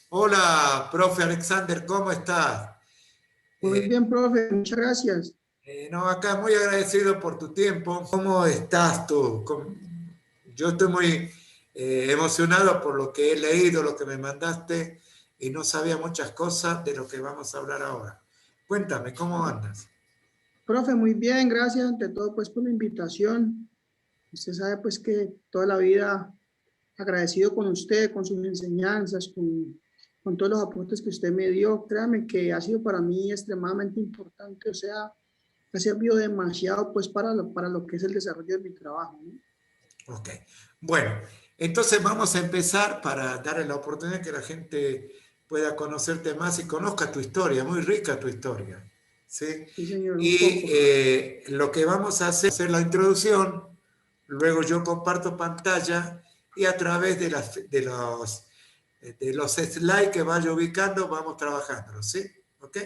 Hola, profe Alexander, ¿cómo estás? Muy Eh, bien, profe, muchas gracias. no, acá muy agradecido por tu tiempo. ¿Cómo estás tú? Yo estoy muy emocionado por lo que he leído, lo que me mandaste, y no sabía muchas cosas de lo que vamos a hablar ahora. Cuéntame, ¿cómo andas? Profe, muy bien, gracias ante todo pues por la invitación. Usted sabe pues que toda la vida agradecido con usted, con sus enseñanzas, con todos los aportes que usted me dio. Créame que ha sido para mí extremadamente importante, o sea, ha servido demasiado pues para lo que es el desarrollo de mi trabajo, ¿no? Ok. Bueno, entonces vamos a empezar para darle la oportunidad que la gente pueda conocerte más y conozca tu historia, muy rica tu historia. ¿Sí? Sí, señor, un Y poco. lo que vamos a hacer la introducción, luego yo comparto pantalla y a través de los slides que vaya ubicando vamos trabajando, ¿sí? ¿Ok?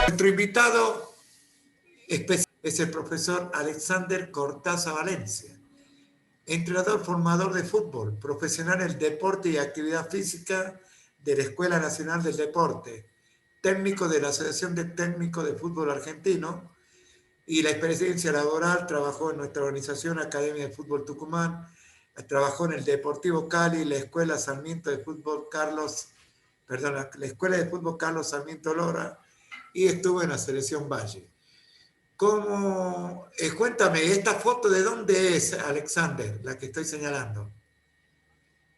Nuestro invitado especial es el profesor Alexander Cortázar Valencia, entrenador formador de fútbol, profesional en deporte y actividad física de la Escuela Nacional del Deporte, técnico de la Asociación de Técnicos de Fútbol Argentino y la experiencia laboral, trabajó en nuestra organización Academia de Fútbol Tucumán, trabajó en el Deportivo Cali, la Escuela Sarmiento de Fútbol Carlos, perdón, la Escuela de Fútbol Carlos Sarmiento Lora y estuvo en la Selección Valle. Cuéntame, ¿esta foto de dónde es, Alexander, la que estoy señalando?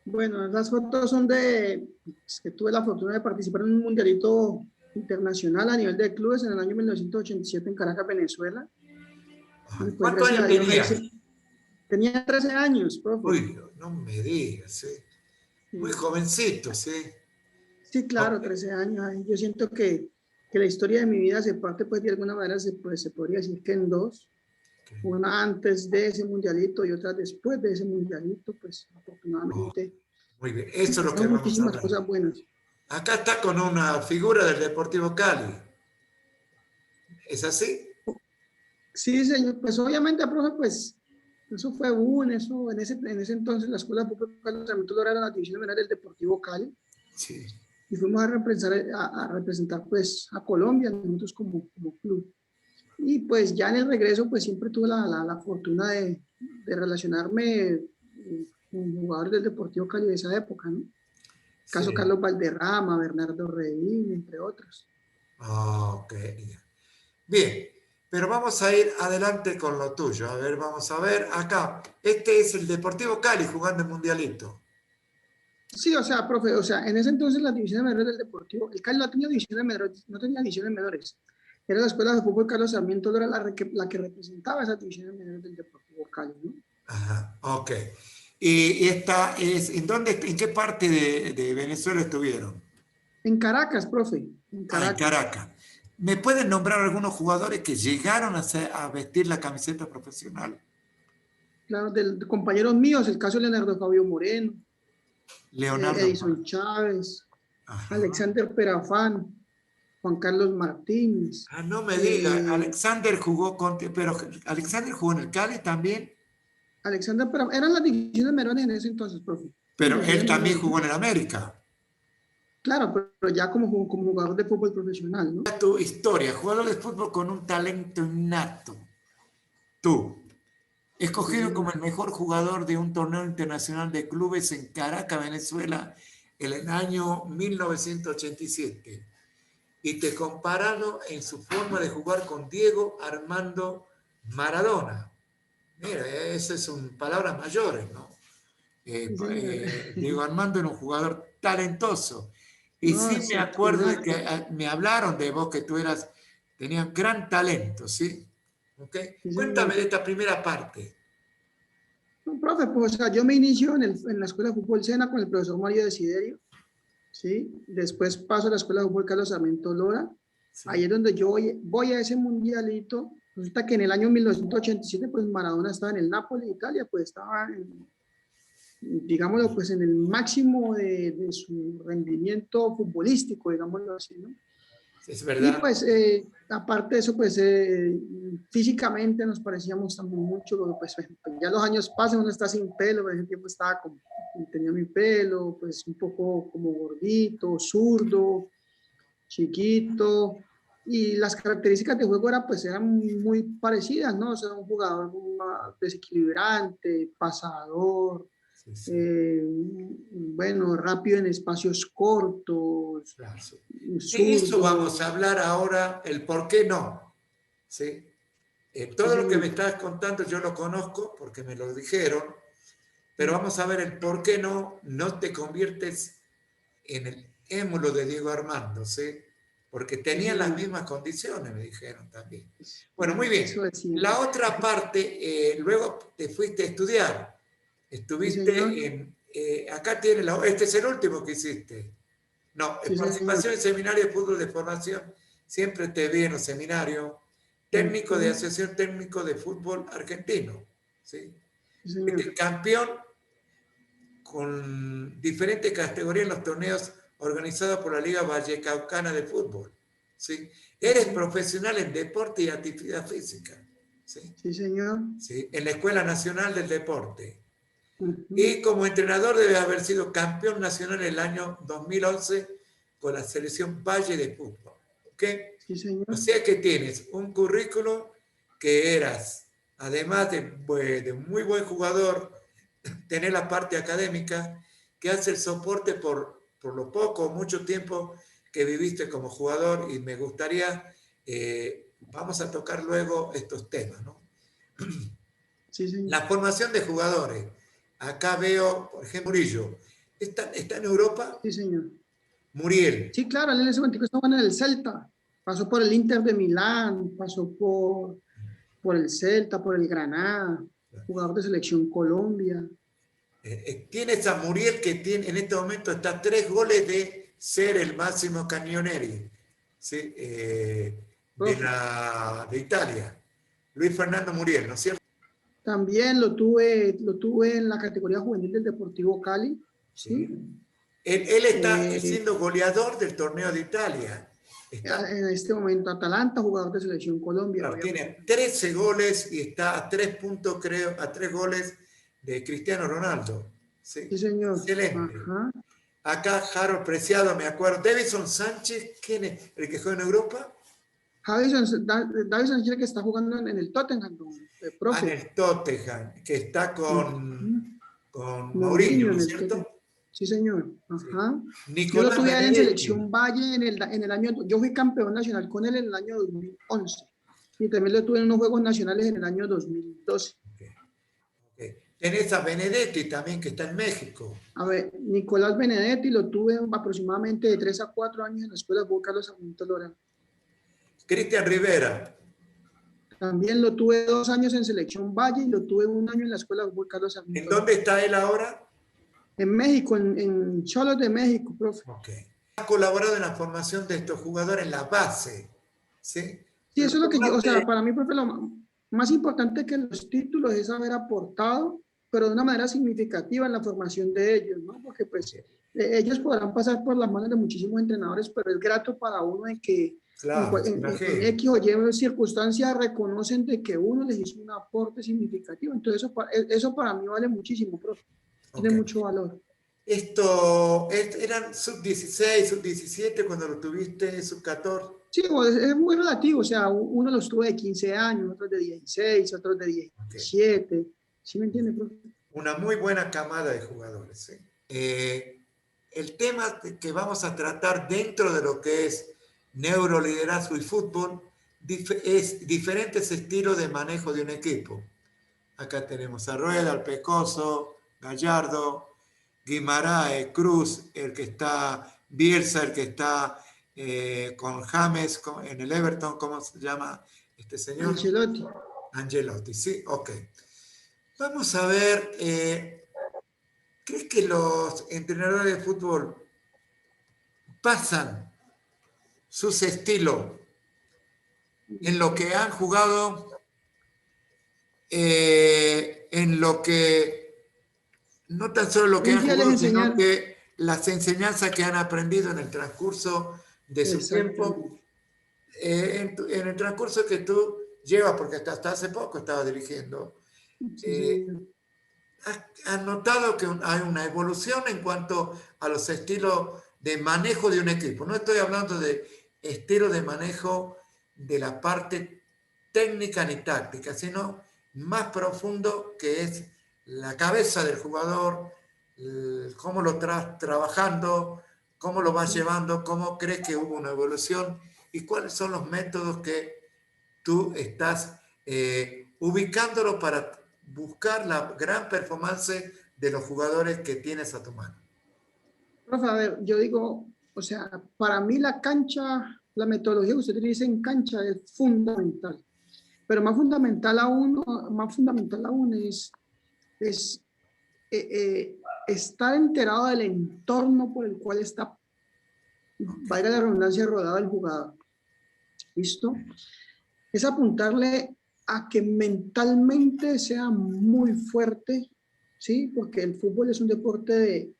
Bueno, las fotos son es que tuve la fortuna de participar en un mundialito internacional a nivel de clubes en el año 1987 en Caracas, Venezuela. Y pues ¿Cuántos gracias años a Dios ahí tenías? tenía 13 años, profe. Uy, no me digas, ¿sí? Muy Sí, jovencito, ¿sí? sí, Ok, claro, 13 años. Ahí yo siento que la historia de mi vida se parte, pues de alguna manera, se podría decir que en dos. Una antes de ese mundialito y otra después de ese mundialito, pues oh, afortunadamente muy bien, eso es lo que fueron vamos a muchísimas hablar. cosas buenas. Acá está con una figura del Deportivo Cali. ¿Es así? Sí, señor, pues obviamente, profe, pues eso fue eso en ese entonces la Escuela de Fútbol Carlos Sarmiento Lora era la división menor del Deportivo Cali Sí. y fuimos a representar pues a Colombia, nosotros como club. Y pues ya en el regreso pues siempre tuve la fortuna de relacionarme con jugadores del Deportivo Cali de esa época, ¿no? Caso Sí. Carlos Valderrama, Bernardo Redín, entre otros. Ok. Bien, pero vamos a ir adelante con lo tuyo. A ver, vamos a ver acá. Este es el Deportivo Cali jugando el Mundialito. Sí, o sea, profe, o sea, en ese entonces las divisiones menores del Deportivo, el Cali no tenía divisiones menores, no tenía divisiones menores. Era la Escuela de Fútbol Carlos Sarmiento, era la que representaba esas divisiones menores del Deportivo Cali, ¿no? Ajá, ok. Y esta es, en qué parte de Venezuela estuvieron? En Caracas, profe, en Ah, en Caracas. Caracas. ¿Me pueden nombrar algunos jugadores que llegaron a vestir la camiseta profesional? claro, de compañeros míos, el caso de Leonardo Fabio Moreno, Leonardo. Edison Chávez, Ajá. Alexander Perafán, Juan Carlos Martínez. Ah, no me diga, Alexander jugó pero Alexander jugó en el Cali también, Alexander Perafán, eran las divisiones menores en ese entonces, profe. pero Divisiones él también menores. jugó en el América. Claro, pero ya como jugador de fútbol profesional, ¿no? Tu historia, jugador de fútbol con un talento innato. Tú, escogido como el mejor jugador de un torneo internacional de clubes en Caracas, Venezuela, en el año 1987. Y te comparado en su forma de jugar con Diego Armando Maradona. Mira, esas son palabras mayores, ¿no? Sí, señor. Diego Armando era un jugador talentoso. Y No, sí me acuerdo de excepcional. que me hablaron de vos, que tú tenías gran talento, ¿sí? ¿Ok? Sí, Cuéntame señor. de esta primera parte. No, profe, pues o sea, yo me inicio en la Escuela de Fútbol Sena con el profesor Mario Desiderio, ¿sí? Después paso a la Escuela de Fútbol Carlos Sarmiento Lora. Sí. Ahí es donde yo voy a ese mundialito. Resulta que en el año 1987, pues Maradona estaba en el Napoli, Italia, pues estaba, digámoslo, pues en el máximo de su rendimiento futbolístico, digámoslo así, ¿no? Es Y verdad. pues, aparte de eso, pues físicamente nos parecíamos también mucho, pues ya los años pasan, uno está sin pelo, en ese tiempo estaba tenía mi pelo, pues un poco como gordito, zurdo, chiquito, y las características de juego eran muy parecidas, ¿no? O sea, un jugador desequilibrante, pasador, Sí, sí. bueno, rápido en espacios cortos, Claro. De eso vamos zurdo. a hablar ahora, el por qué no. ¿Sí? Sí, Todo lo que me señor. estás contando yo lo conozco porque me lo dijeron, pero Mm. vamos a ver el por qué no te conviertes en el émulo de Diego Armando, ¿sí? Porque Sí, tenían las señor. mismas condiciones, me dijeron también. Bueno, muy Eso bien. decía. La otra parte, luego te fuiste a estudiar. Sí, señor. Estuviste acá tiene este es el último que hiciste. No, en Sí, señor. participación en seminarios de fútbol de formación, siempre te vi en los seminarios, técnico de Ujú. Asociación Técnico de Fútbol Argentino, ¿sí? Sí, señor. Este campeón con diferentes categorías en los torneos organizados por la Liga Vallecaucana de Fútbol, ¿sí? Eres profesional en deporte y actividad física, ¿sí? Sí, señor. ¿Sí? En la Escuela Nacional del Deporte. Ujú. Y como entrenador debe haber sido campeón nacional en el año 2011 con la selección Valle de fútbol. ¿Ok? Sí, señor. O sea que tienes un currículo que eras, además de muy buen jugador, tener la parte académica que hace el soporte por lo poco o mucho tiempo que viviste como jugador y me gustaría, vamos a tocar luego estos temas, ¿no? Sí, señor. La formación de jugadores. Acá veo, por ejemplo, Murillo. ¿Está en Europa? Sí, señor. Muriel. Sí, claro, él en ese momento estaba en el Celta. Pasó por el Inter de Milán, pasó por el Celta, por el Granada, jugador de selección Colombia. Tienes a Muriel que tiene, en este momento está a 3 goles de ser el máximo cañoneri, ¿sí? Profe. De Italia. Luis Fernando Muriel, ¿no es cierto? También lo tuve en la categoría juvenil del Deportivo Cali, Sí. ¿sí? Él está Eh, siendo goleador del torneo de Italia. Está, en este momento Atalanta, jugador de selección Colombia, claro, obviamente. tiene 13 goles y está a 3 puntos, creo, a 3 goles de Cristiano Ronaldo. Sí, Sí, señor. excelente. Ajá. Acá Harold Preciado, me acuerdo. Davison Sánchez, ¿quién es? ¿El que juega en Europa? Davison que está jugando en el Tottenham, Ah, en profe. el Tottenham, que está Ujú. con Mourinho, Mourinho ¿no en es el Tottenham. cierto? Sí, señor. Sí. Ajá. Yo lo Nicolás tuve ahí en Benedetti. selección Valle en el año, yo fui campeón nacional con él en el año 2011 y también lo tuve en unos Juegos Nacionales en el año 2012. Ok, ok. Tenés a Benedetti también, que está en México. A ver, Nicolás Benedetti lo tuve aproximadamente de 3 a 4 años en la escuela de fútbol Carlos Sarmiento Lora. Cristian Rivera. También lo tuve 2 años en selección Valle y lo tuve 1 año en la escuela de fútbol Carlos ¿En Sarmiento Lora. dónde está él ahora? En México, en Cholos de México, profe. Ok. Ha colaborado en la formación de estos jugadores en la base. ¿Sí? Sí, Pero eso es lo que yo, o sea, formaste, para mí, profe, más importante que los títulos es haber aportado, pero de una manera significativa en la formación de ellos, ¿no? Porque pues ellos podrán pasar por las manos de muchísimos entrenadores, pero es grato para uno de que Claro, en X o Y circunstancias reconocen de que uno les hizo un aporte significativo. Entonces eso para mí vale muchísimo, profe. Tiene mucho valor. Eran sub-16, sub-17 cuando lo tuviste, sub-14. Sí, es muy relativo, o sea, uno los tuvo de 15 años, otros de 16, otros de 17. Okay. ¿Sí me entiende, profe? Una muy buena camada de jugadores. ¿Sí? El tema que vamos a tratar dentro de lo que es neuroliderazgo y fútbol es diferentes estilos de manejo de un equipo. Acá tenemos a Rueda, al Pecoso, Gallardo, Guimaraes, Cruz, el que está Bielsa, el que está con James en el Everton, ¿cómo se llama este señor? Ancelotti. Ancelotti, sí, ok. Vamos a ver, ¿crees que los entrenadores de fútbol pasan sus estilos en lo que han jugado, en lo que, no tan solo lo que han jugado, sino que las enseñanzas que han aprendido en el transcurso de su tiempo, en el transcurso que tú llevas, porque hasta hace poco estabas dirigiendo, ¿has notado que hay una evolución en cuanto a los estilos de manejo de un equipo? No estoy hablando de estilo de manejo de la parte técnica ni táctica, sino más profundo, que es la cabeza del jugador, cómo lo estás trabajando, cómo lo vas llevando, cómo crees que hubo una evolución y cuáles son los métodos que tú estás ubicándolo para buscar la gran performance de los jugadores que tienes a tu mano. Profe, a ver, yo digo, o sea, para mí la cancha, la metodología que usted dice en cancha es fundamental, pero más fundamental aún es estar enterado del entorno por el cual está, valga la redundancia, rodado el jugador. ¿Listo? Es apuntarle a que mentalmente sea muy fuerte, ¿sí? Porque el fútbol es un deporte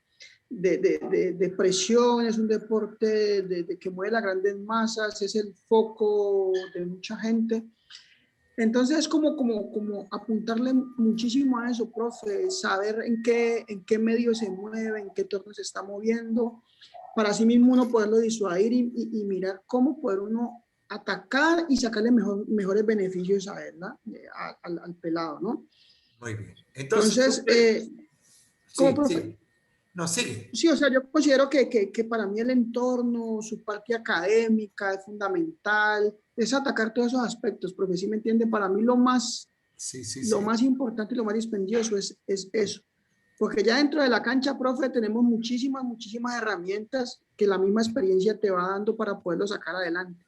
de presión, es un deporte que mueve las grandes masas, es el foco de mucha gente. Entonces es como apuntarle muchísimo a eso, profe, saber en qué medio se mueve, en qué torno se está moviendo, para así mismo uno poderlo disuadir y mirar cómo poder uno atacar y sacarle mejores beneficios a él, ¿no? al pelado, ¿no? Muy bien. Entonces ¿cómo, profe? Sí. No, sigue. Sí, o sea, yo considero que para mí el entorno, su parte académica es fundamental, es atacar todos esos aspectos, profe, ¿sí me entiende? Para mí lo más importante y lo más dispendioso es eso. Porque ya dentro de la cancha, profe, tenemos muchísimas herramientas que la misma experiencia te va dando para poderlo sacar adelante.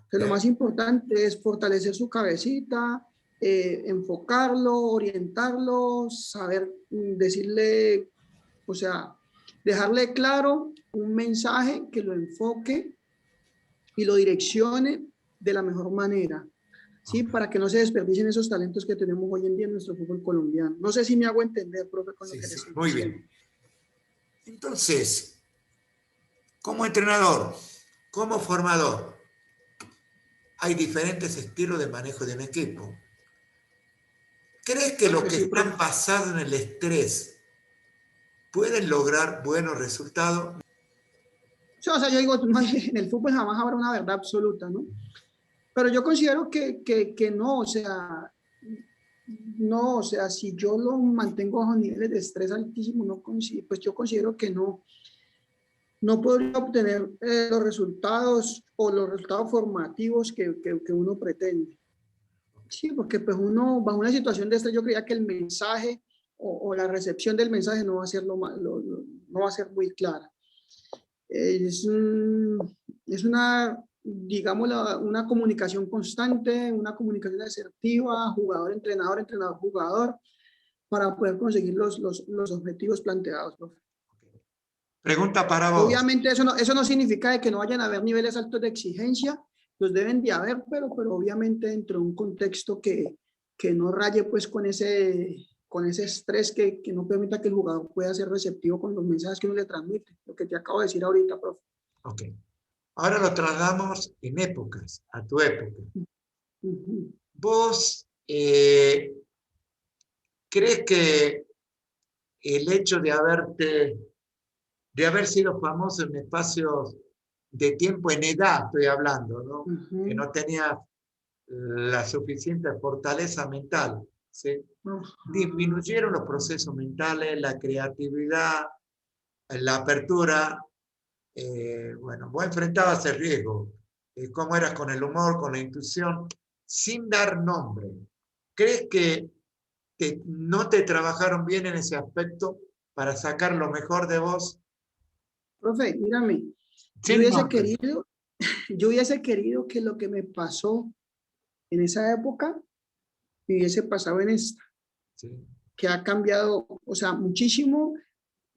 Entonces, lo más importante es fortalecer su cabecita, enfocarlo, orientarlo, saber decirle, o sea, dejarle claro un mensaje que lo enfoque y lo direccione de la mejor manera, ¿sí? Para que no se desperdicien esos talentos que tenemos hoy en día en nuestro fútbol colombiano. No sé si me hago entender, profe, con lo que les estoy diciendo. Muy bien. Entonces, como entrenador, como formador, hay diferentes estilos de manejo de un equipo. ¿Crees que los que están basados en el estrés pueden lograr buenos resultados? O sea, yo digo, en el fútbol jamás habrá una verdad absoluta, ¿no? Pero yo considero que no, o sea, si yo lo mantengo bajo niveles de estrés altísimo, pues yo considero que no podría obtener los resultados o los resultados formativos que uno pretende. Sí, porque pues uno, bajo una situación de estrés, yo creía que el mensaje o la recepción del mensaje no va a ser, no va a ser muy clara. Es una, digamos, una comunicación constante, una comunicación asertiva, jugador-entrenador, entrenador-jugador, para poder conseguir los objetivos planteados, profe. Pregunta para vos. Obviamente eso no significa de que no vayan a haber niveles altos de exigencia, los deben de haber, pero obviamente dentro de un contexto que que no raye pues con ese estrés que no permita que el jugador pueda ser receptivo con los mensajes que uno le transmite, lo que te acabo de decir ahorita, profe. Ok. Ahora lo trasladamos en épocas, a tu época. ¿Vos crees que el hecho de haber sido famoso en espacios de tiempo, en edad estoy hablando, ¿no? Que no tenía la suficiente fortaleza mental, ¿sí? Disminuyeron los procesos mentales, la creatividad, la apertura? Bueno, vos enfrentabas el riesgo, cómo eras con el humor, con la intuición, sin dar nombre. ¿Crees que no te trabajaron bien en ese aspecto para sacar lo mejor de vos? Profe, mírame, yo Sin hubiese nombre. querido, yo hubiese querido que lo que me pasó en esa época me hubiese pasado en esta, Sí. que ha cambiado, o sea, muchísimo.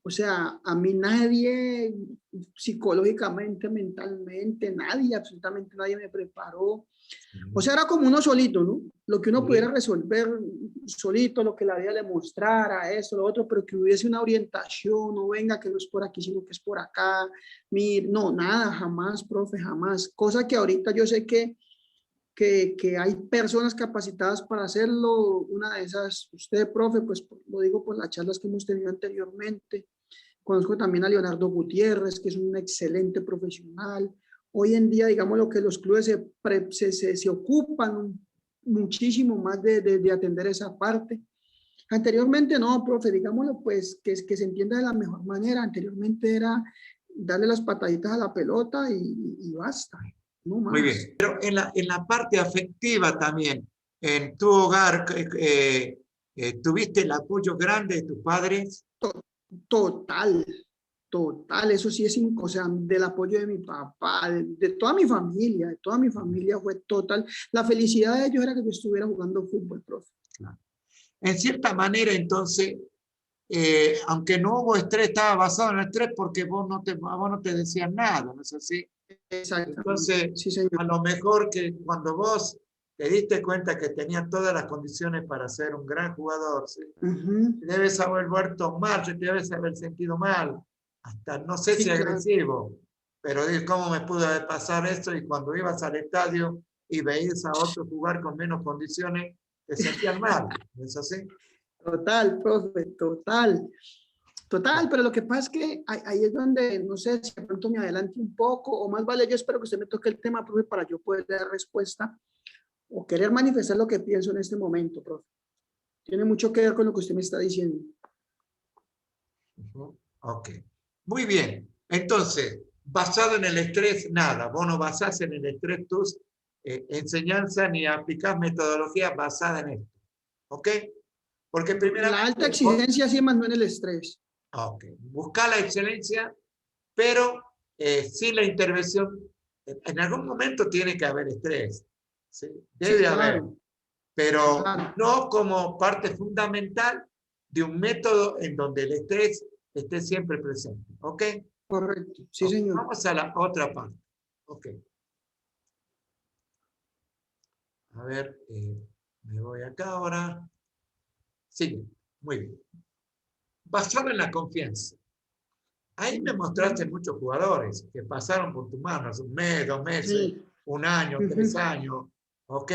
O sea, a mí nadie, psicológicamente, mentalmente, nadie, absolutamente nadie me preparó. O sea, era como uno solito, ¿no? Lo que uno Sí. pudiera resolver solito, lo que la vida le mostrara, eso, lo otro, pero que hubiese una orientación, no venga que no es por aquí, sino que es por acá. No, nada, jamás, profe, jamás. Cosa que ahorita yo sé que hay personas capacitadas para hacerlo. Una de esas, usted, profe, pues lo digo por las charlas que hemos tenido anteriormente. Conozco también a Leonardo Gutiérrez, que es un excelente profesional. Hoy en día, digamos, lo que los clubes se ocupan muchísimo más de atender esa parte. Anteriormente no, profe, digámoslo, pues que se entienda de la mejor manera. Anteriormente era darle las pataditas a la pelota y basta, no Muy más. bien. Pero en la parte afectiva también, en tu hogar, ¿tuviste el apoyo grande de tus padres? Total, total, eso sí es, o sea, del apoyo de mi papá, de toda mi familia fue total. La felicidad de ellos era que yo estuviera jugando fútbol, profe. Claro. En cierta manera, entonces, aunque no hubo estrés, estaba basado en el estrés porque a vos no te decían nada, ¿no es así? Exactamente, Entonces, sí, señor. a lo mejor que cuando vos te diste cuenta que tenías todas las condiciones para ser un gran jugador, ¿sí? Ujú. Te debes haber vuelto mal, te debes haber sentido mal, hasta no sé si Sí, claro, agresivo, pero ¿cómo me pudo pasar esto? Y cuando ibas al estadio y veías a otro jugar con menos condiciones, te sentías mal, ¿no es así? total, profe, total. Total, pero lo que pasa es que ahí es donde, no sé si de pronto me adelante un poco, o más vale, yo espero que usted me toque el tema, profe, para yo poder dar respuesta o querer manifestar lo que pienso en este momento, profe. Tiene mucho que ver con lo que usted me está diciendo. Ok, muy bien. Entonces, basado en el estrés, nada, vos no basás en el estrés tus enseñanzas ni aplicás metodología basada en esto. ¿Ok? Porque La alta primeramente, exigencia sí, más no en el estrés. buscar la excelencia, pero sin la intervención. En algún momento tiene que haber estrés, ¿sí? Sí, Debe haber, claro, pero claro, no como parte fundamental de un método en donde el estrés esté siempre presente. ¿Ok? correcto. Sí, Ok, señor. vamos a la otra parte. Ok. A ver, me voy acá ahora. Sigue. Muy bien. Basado en la confianza. Ahí me mostraste muchos jugadores que pasaron por tus manos, un mes, 2 meses, Sí. un año, 3 años. ¿Ok?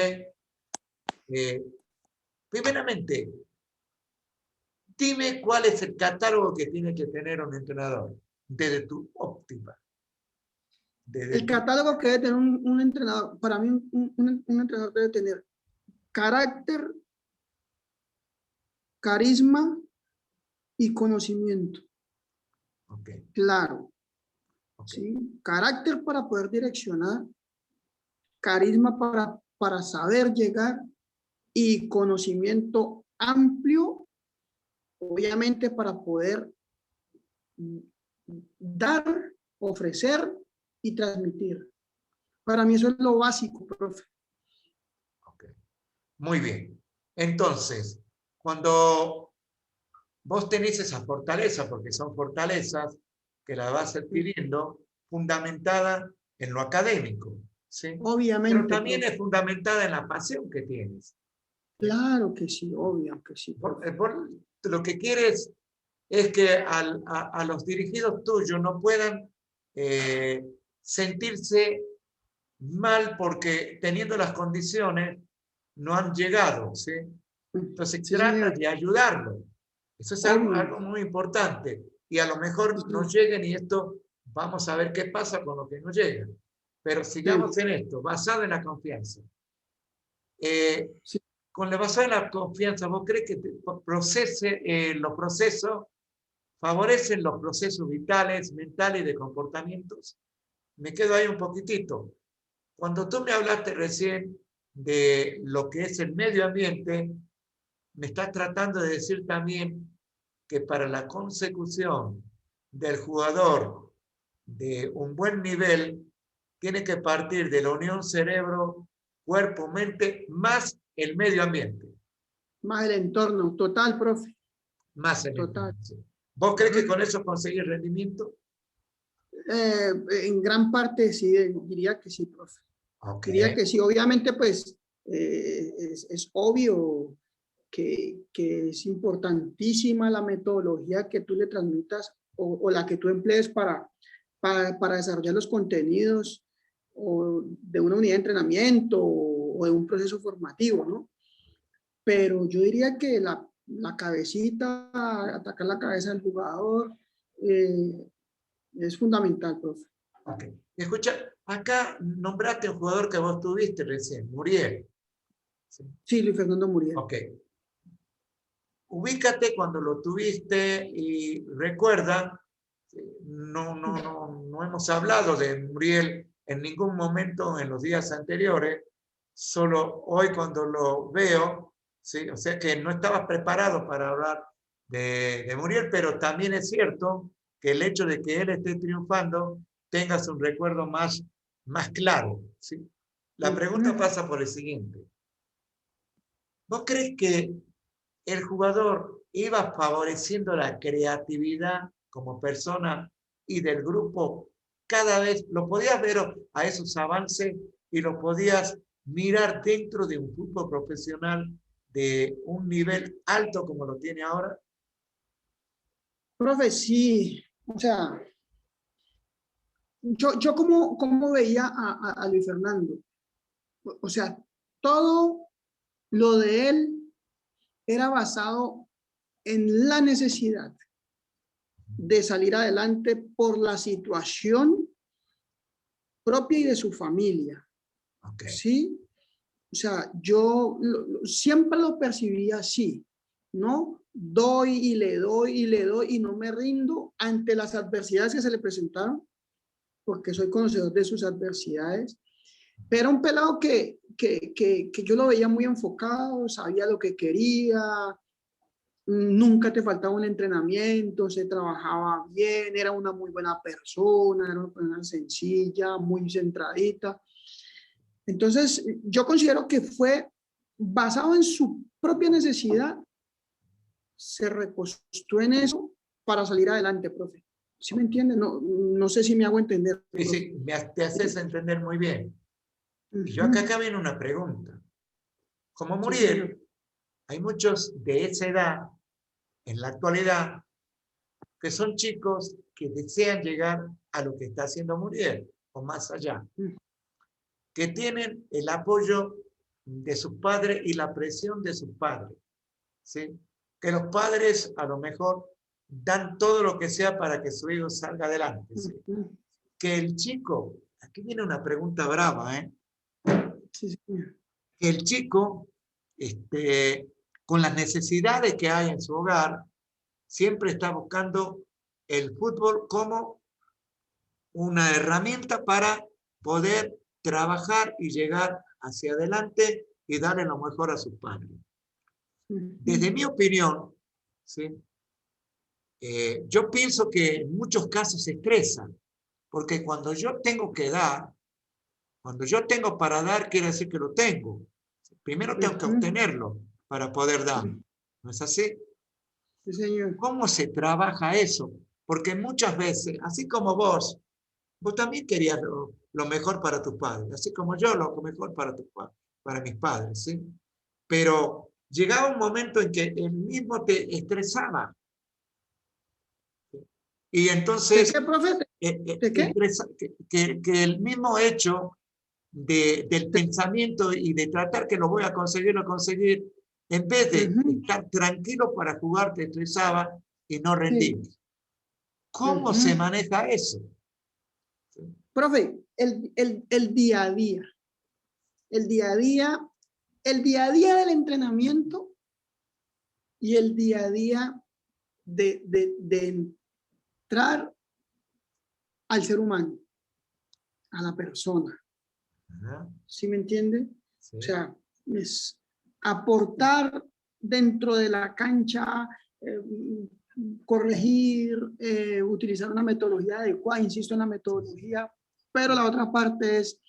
Primeramente, dime cuál es el catálogo que tiene que tener un entrenador desde tu óptima. Desde El tu... catálogo que debe tener un entrenador, para mí un entrenador debe tener carácter, carisma y conocimiento. Ok, Claro, ok. ¿sí? Carácter para poder direccionar, carisma para saber llegar y conocimiento amplio, obviamente para poder dar, ofrecer y transmitir. Para mí eso es lo básico, profe. Ok. Muy bien. Entonces, cuando vos tenés esa fortaleza, porque son fortalezas que la vas adquiriendo, fundamentada en lo académico, ¿sí? Pero Obviamente, también profe. es fundamentada en la pasión que tienes. Claro que sí, obvio que sí, profe. Lo que quieres es que a los dirigidos tuyos no puedan sentirse mal porque teniendo las condiciones no han llegado, ¿sí? Entonces Sí, trata señor, de ayudarlo. Eso es algo, obvio. algo muy importante. Y a lo Sí, mejor no señor. lleguen y esto, vamos a ver qué pasa con los que no llegan. Pero sigamos Sí, en esto, basado en la confianza. Eh, sí. con la basada en la confianza, ¿vos crees que los procesos favorecen los procesos vitales, mentales y de comportamientos? Me quedo ahí un poquitito. Cuando tú me hablaste recién de lo que es el medio ambiente, me estás tratando de decir también que para la consecución del jugador de un buen nivel, tiene que partir de la unión cerebro, cuerpo, mente, más el medio ambiente. Más el entorno, total, profe, Más el total. entorno. Sí. ¿Vos crees que Ujú. con eso conseguís rendimiento? Eh, en gran parte sí, diría que sí, profe. Ok. Diría que sí, obviamente, pues es obvio que es importantísima la metodología que tú le transmitas o la que tú emplees para desarrollar los contenidos o de una unidad de entrenamiento o de un proceso formativo, ¿no? Pero yo diría que la cabecita, atacar la cabeza del jugador, eh, es fundamental, profe. Ok. Escucha, acá nombraste un jugador que vos tuviste recién, Muriel. ¿Sí? Sí, Luis Fernando Muriel. Ok. Ubícate cuando lo tuviste y recuerda, no hemos hablado de Muriel en ningún momento en los días anteriores, solo hoy cuando lo veo, ¿sí? O sea que no estabas preparado para hablar de Muriel, pero también es cierto que el hecho de que él esté triunfando tengas un recuerdo más claro, ¿sí? La pregunta Ujú. pasa por el siguiente. ¿Vos crees que el jugador iba favoreciendo la creatividad como persona y del grupo? Cada vez lo podías ver a esos avances y lo podías mirar dentro de un grupo profesional de un nivel alto como lo tiene ahora. Profe, sí, o sea, yo como veía a Luis Fernando, o sea, todo lo de él era basado en la necesidad de salir adelante por la situación propia y de su familia, Okay. ¿sí? O sea, siempre lo percibí así, ¿no? Doy y le doy y le doy y no me rindo ante las adversidades que se le presentaron, porque soy conocedor de sus adversidades. Pero un pelado que yo lo veía muy enfocado, sabía lo que quería, nunca te faltaba un entrenamiento, se trabajaba bien, era una muy buena persona, era una persona sencilla, muy centradita. Entonces, yo considero que fue basado en su propia necesidad, se recostó en eso para salir adelante, profe. ¿Sí me entiende? No sé si me hago entender, Sí, profe. sí, te haces entender muy bien. Y yo Uh-huh. acá viene una pregunta. Como Sí, señor. Muriel, hay muchos de esa edad en la actualidad que son chicos que desean llegar a lo que está haciendo Muriel o más allá, que tienen el apoyo de sus padres y la presión de sus padres, ¿sí? Que los padres a lo mejor dan todo lo que sea para que su hijo salga adelante, ¿sí? Uh-huh. Que el chico, aquí viene una pregunta brava, ¿eh? Sí, señor. Que el chico, con las necesidades que hay en su hogar, siempre está buscando el fútbol como una herramienta para poder trabajar y llegar hacia adelante y darle lo mejor a sus padres. Desde Uh-huh. mi opinión, ¿sí? Yo pienso que en muchos casos se estresan, porque cuando yo tengo que dar, cuando yo tengo para dar, quiere decir que lo tengo. Primero tengo que Uh-huh. obtenerlo para poder dar. ¿No es así? Sí, señor. ¿Cómo se trabaja eso? Porque muchas veces, así como vos también querías lo mejor para tus padres, así como yo lo mejor para mis padres, ¿sí? Pero llegaba un momento en que él mismo te estresaba. Y ¿De entonces, qué, profe? ¿De qué? que el mismo hecho del pensamiento y de tratar que lo voy a conseguir, en vez de Ujú, estar tranquilo para jugar, te estresaba y no sí. rendir. ¿Cómo Ujú. se maneja eso? Profe, el día a día, el día a día, el día a día del entrenamiento y el día a día de entrar al ser humano, a la persona. Ajá, ¿Sí me entiende? O sí, sea, es aportar dentro de la cancha, eh, corregir, utilizar una metodología adecuada, insisto en la sí, sí. metodología, pero la otra parte es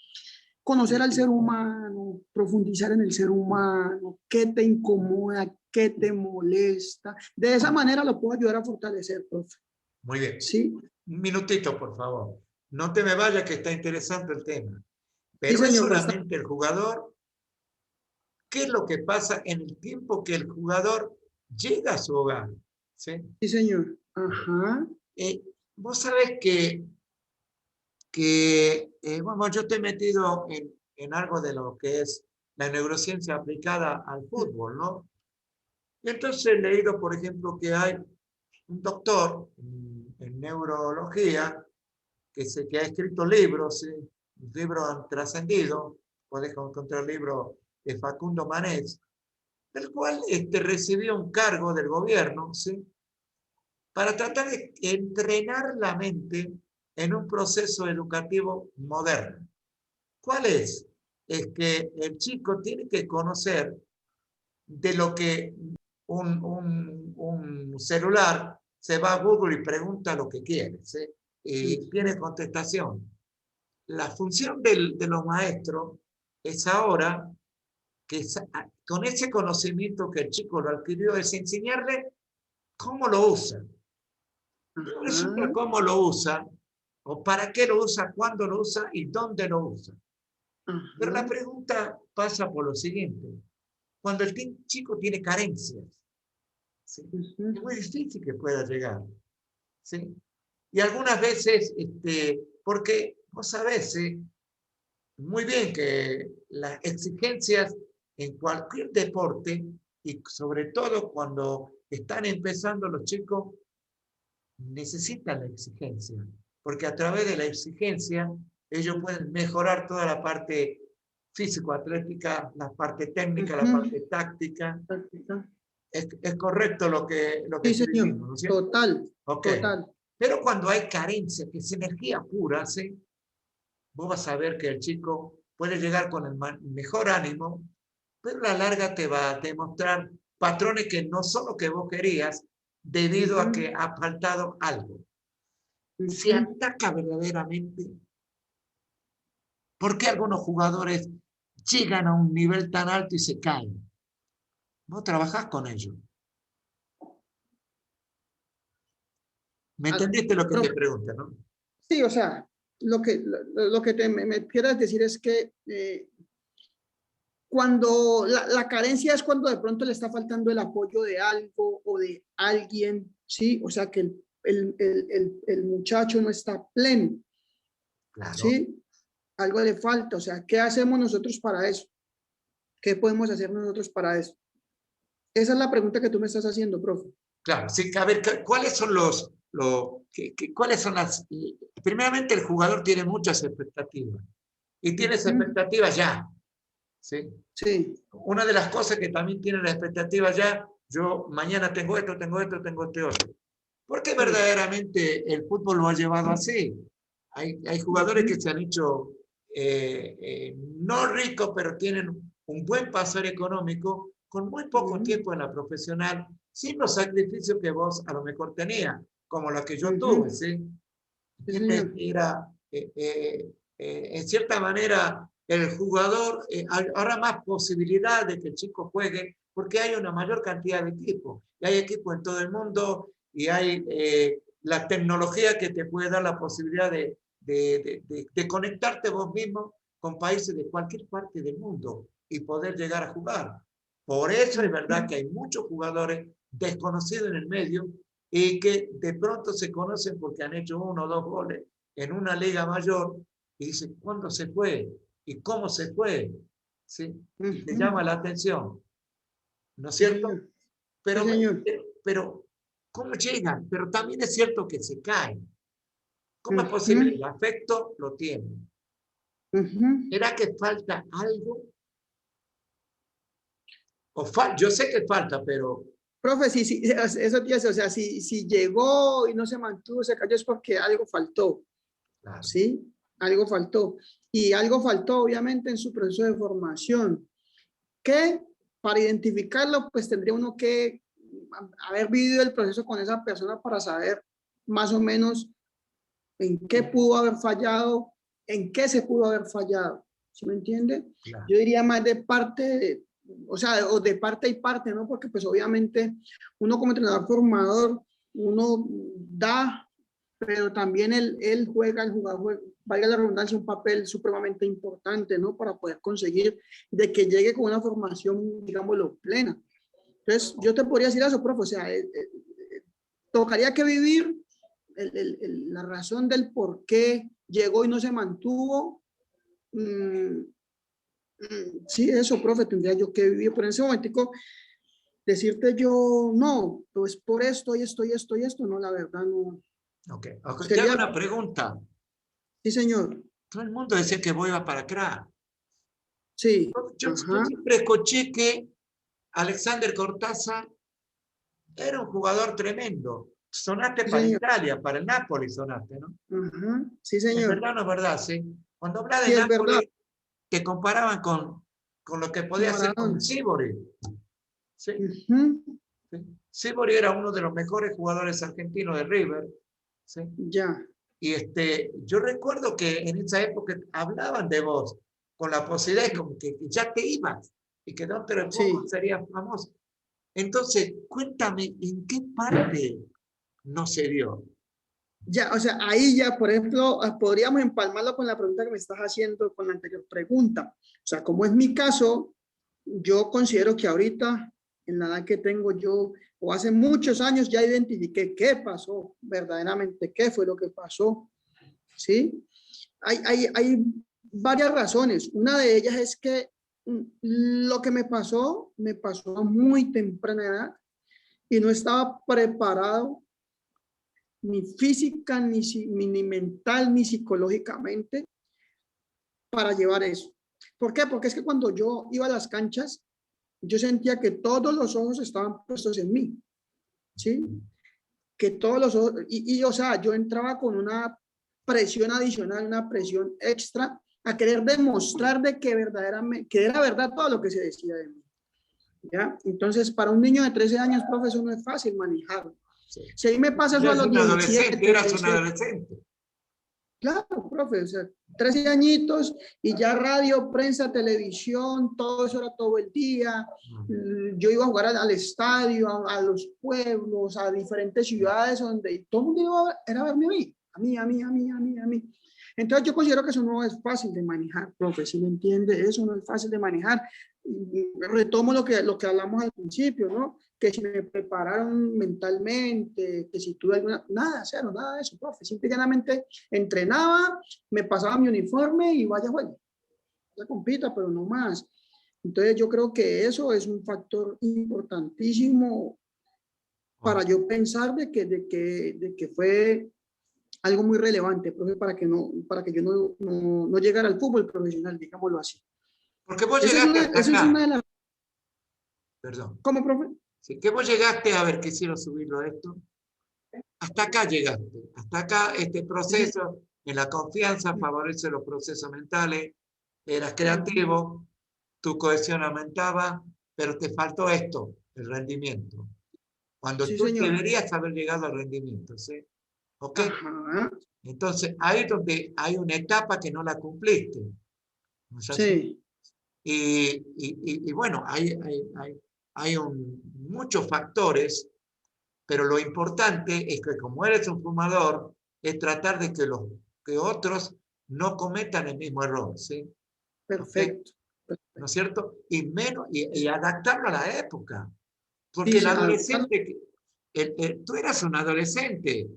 conocer al ser humano, profundizar en el ser humano, qué te incomoda, qué te molesta. De esa manera lo puedo ayudar a fortalecer, profe. Muy bien. ¿Sí? Un minutito, por favor. No te me vayas, que está interesante el tema. Sí, Pero es señor, bastante. solamente el jugador. ¿Qué es lo que pasa en el tiempo que el jugador llega a su hogar? ¿Sí? Sí, señor. Ajá. Vos sabés bueno, yo te he metido en algo de lo que es la neurociencia aplicada al fútbol, ¿no? Y entonces he leído, por ejemplo, que hay un doctor en neurología que ha escrito libros, ¿sí? Los libros han trascendido, podés encontrar el libro de Facundo Manés, el cual recibió un cargo del gobierno, ¿sí? Para tratar de entrenar la mente en un proceso educativo moderno. ¿Cuál es? Es que el chico tiene que conocer de lo que un celular se va a Google y pregunta lo que quiere, ¿sí? Y tiene contestación. La función de los maestros es ahora que con ese conocimiento que el chico lo adquirió es enseñarle cómo lo usa. No resulta Ajá. cómo lo usa, o para qué lo usa, cuándo lo usa y dónde lo usa. Pero la Ajá. pregunta pasa por lo siguiente. Cuando el chico tiene carencias, ¿sí? Es Ujú. muy difícil que pueda llegar. ¿Sí? Y algunas veces, porque vos sabés, ¿sí? Muy bien que las exigencias en cualquier deporte, y sobre todo cuando están empezando los chicos, necesitan la exigencia, porque a través de la exigencia ellos pueden mejorar toda la parte físico-atlética, la parte técnica, la Ujú. parte táctica. Práctica. Es correcto lo que Sí, estoy señor. diciendo, ¿no es cierto? Total, Ok. total. Pero cuando hay carencia, que es energía pura, ¿sí? Vos vas a ver que el chico puede llegar con el mejor ánimo, pero a la larga te va a demostrar patrones que no son lo que vos querías debido a Ujú, que ha faltado algo. Se ujú. ataca verdaderamente. ¿Por qué algunos jugadores llegan a un nivel tan alto y se caen? Vos trabajás con ellos. ¿Me Ah, entendiste lo que te profe, pregunto, no? sí, o sea, lo que me quieras decir es que cuando la carencia es cuando de pronto le está faltando el apoyo de algo o de alguien, ¿sí? O sea, que el muchacho no está pleno, Claro. ¿sí? Algo le falta, o sea, ¿qué hacemos nosotros para eso? ¿Qué podemos hacer nosotros para eso? Esa es la pregunta que tú me estás haciendo, profe. Claro, sí, a ver, ¿cuáles son cuáles son primeramente el jugador tiene muchas expectativas y tiene esa Ujú, expectativa ya, ¿sí? sí. Una de las cosas que también tiene la expectativa ya, yo mañana tengo esto, tengo esto, tengo este otro. Porque Sí. verdaderamente el fútbol lo ha llevado así. Hay jugadores que Ujú, se han hecho no ricos, pero tienen un buen pasar económico con muy poco ujú, tiempo en la profesional, sin los sacrificios que vos a lo mejor tenías, como los que yo tuve, ujú. ¿sí? Sí, ¿Entiendes? señor. Era, en cierta manera, el jugador, ahora más posibilidad de que el chico juegue, porque hay una mayor cantidad de equipos, y hay equipos en todo el mundo, y hay la tecnología que te puede dar la posibilidad de conectarte vos mismo con países de cualquier parte del mundo y poder llegar a jugar. Por eso es verdad que hay muchos jugadores desconocidos en el medio y que de pronto se conocen porque han hecho 1 o 2 goles en una liga mayor y dicen, ¿cuándo se fue? ¿Y cómo se fue? ¿Sí? Y te llama la atención, ¿no es Sí, cierto? señor. Sí, Pero, señor. pero ¿cómo llegan? Pero también es cierto que se caen. ¿Cómo es posible? Ujú, El afecto lo tienen. ujú. ¿Será que falta algo? Yo sé que falta, pero... Profe, sí, sí, eso te hace, o sea, si llegó y no se mantuvo, se cayó, es porque algo faltó, Claro. ¿sí? Algo faltó. Y algo faltó, obviamente, en su proceso de formación, que para identificarlo, pues tendría uno que haber vivido el proceso con esa persona para saber más o menos en qué pudo haber fallado, en qué se pudo haber fallado, ¿sí me entiende? Claro. Yo diría más de parte, o sea, o de parte y parte, ¿no? Porque pues obviamente uno como entrenador formador, uno da, pero también él juega, el jugador juega, valga la redundancia, un papel supremamente importante, ¿no? Para poder conseguir de que llegue con una formación, digámoslo, plena. Entonces, yo te podría decir eso, profe, o sea, tocaría que vivir la razón del por qué llegó y no se mantuvo. Mm, sí, eso, profe, tendría yo que vivir, pero en ese momentico decirte yo, no, pues por esto y esto y esto y esto, no, la verdad no. Ok. Te hago Sería, una pregunta. sí, señor, Todo el mundo dice que voy para atrás. sí, Yo ajá, siempre escuché que Alexander Cortázar era un jugador tremendo. Sonaste sí, para señor, Italia, para el Napoli sonaste, ¿no? ajá, sí, ¿Es señor, verdad o no es verdad? Sí. Cuando hablas sí, de es verdad, Napoli, te comparaban con lo que con podía hacer con Maradona. Sívori. ¿Sí? Ujú, ¿Sí? Sívori era uno de los mejores jugadores argentinos de River. ¿Sí? ya, Y yo recuerdo que en esa época hablaban de vos con la posibilidad de como que ya te ibas y que dentro de poco sí. serías famoso. Entonces, cuéntame, ¿en qué parte no se dio? Ya, o sea, ahí ya, por ejemplo, podríamos empalmarlo con la pregunta que me estás haciendo con la anterior pregunta. O sea, como es mi caso, yo considero que ahorita, en la edad que tengo yo, o hace muchos años, ya identifiqué qué pasó verdaderamente, qué fue lo que pasó, ¿sí? Hay varias razones. Una de ellas es que lo que me pasó a muy temprana edad y no estaba preparado ni física, ni mental, ni psicológicamente para llevar eso. ¿Por qué? Porque es que cuando yo iba a las canchas, yo sentía que todos los ojos estaban puestos en mí, ¿sí? Que todos los ojos, o sea, yo entraba con una presión adicional, una presión extra, a querer demostrar de que verdaderamente, que era verdad todo lo que se decía de mí, ¿ya? Entonces, para un niño de 13 años, profesor, no es fácil manejarlo. Sí. Si a mí me pasa eso Ya a es los un adolescente, 17, eras un 18, adolescente. claro, profe, o sea, 13 añitos y ya radio, prensa, televisión, todo eso era todo el día. Yo iba a jugar al estadio, a los pueblos, a diferentes ciudades donde todo el mundo iba era a verme a mí, a mí, a mí, a mí, a mí, a mí. Entonces yo considero que eso no es fácil de manejar, profe, si me entiende, eso no es fácil de manejar. Retomo lo que hablamos al principio, ¿no? Que si me prepararon mentalmente, que si tuve alguna, nada, cero, nada de eso, profe, simplemente entrenaba, me pasaba mi uniforme y vaya juego, ya compita, pero no más. Entonces yo creo que eso es un factor importantísimo para Oh, yo pensar de que fue algo muy relevante, profe, para que yo no llegara al fútbol profesional, digámoslo así. porque vos llegaste hasta Esa es una acá, de las... perdón. ¿Cómo, profe? Sí, que vos llegaste, a ver, quisiera subirlo a esto. Hasta acá llegaste. Hasta acá este Sí, sí. proceso en la confianza favorece los procesos mentales. Eras Ujú. creativo, tu cohesión aumentaba, pero te faltó esto, el rendimiento. Cuando Sí, tú señor. deberías haber llegado al rendimiento, ¿sí? ¿Ok? Ajá. Entonces, ahí es donde hay una etapa que no la cumpliste, ¿no es así? Sí, Y bueno, hay muchos factores, pero lo importante es que como eres un fumador, es tratar de que otros no cometan el mismo error, ¿sí? ¿Ok? perfecto. ¿no es cierto? Y adaptarlo a la época. Porque Sí, el sí, adaptar, adolescente, tú eras un adolescente,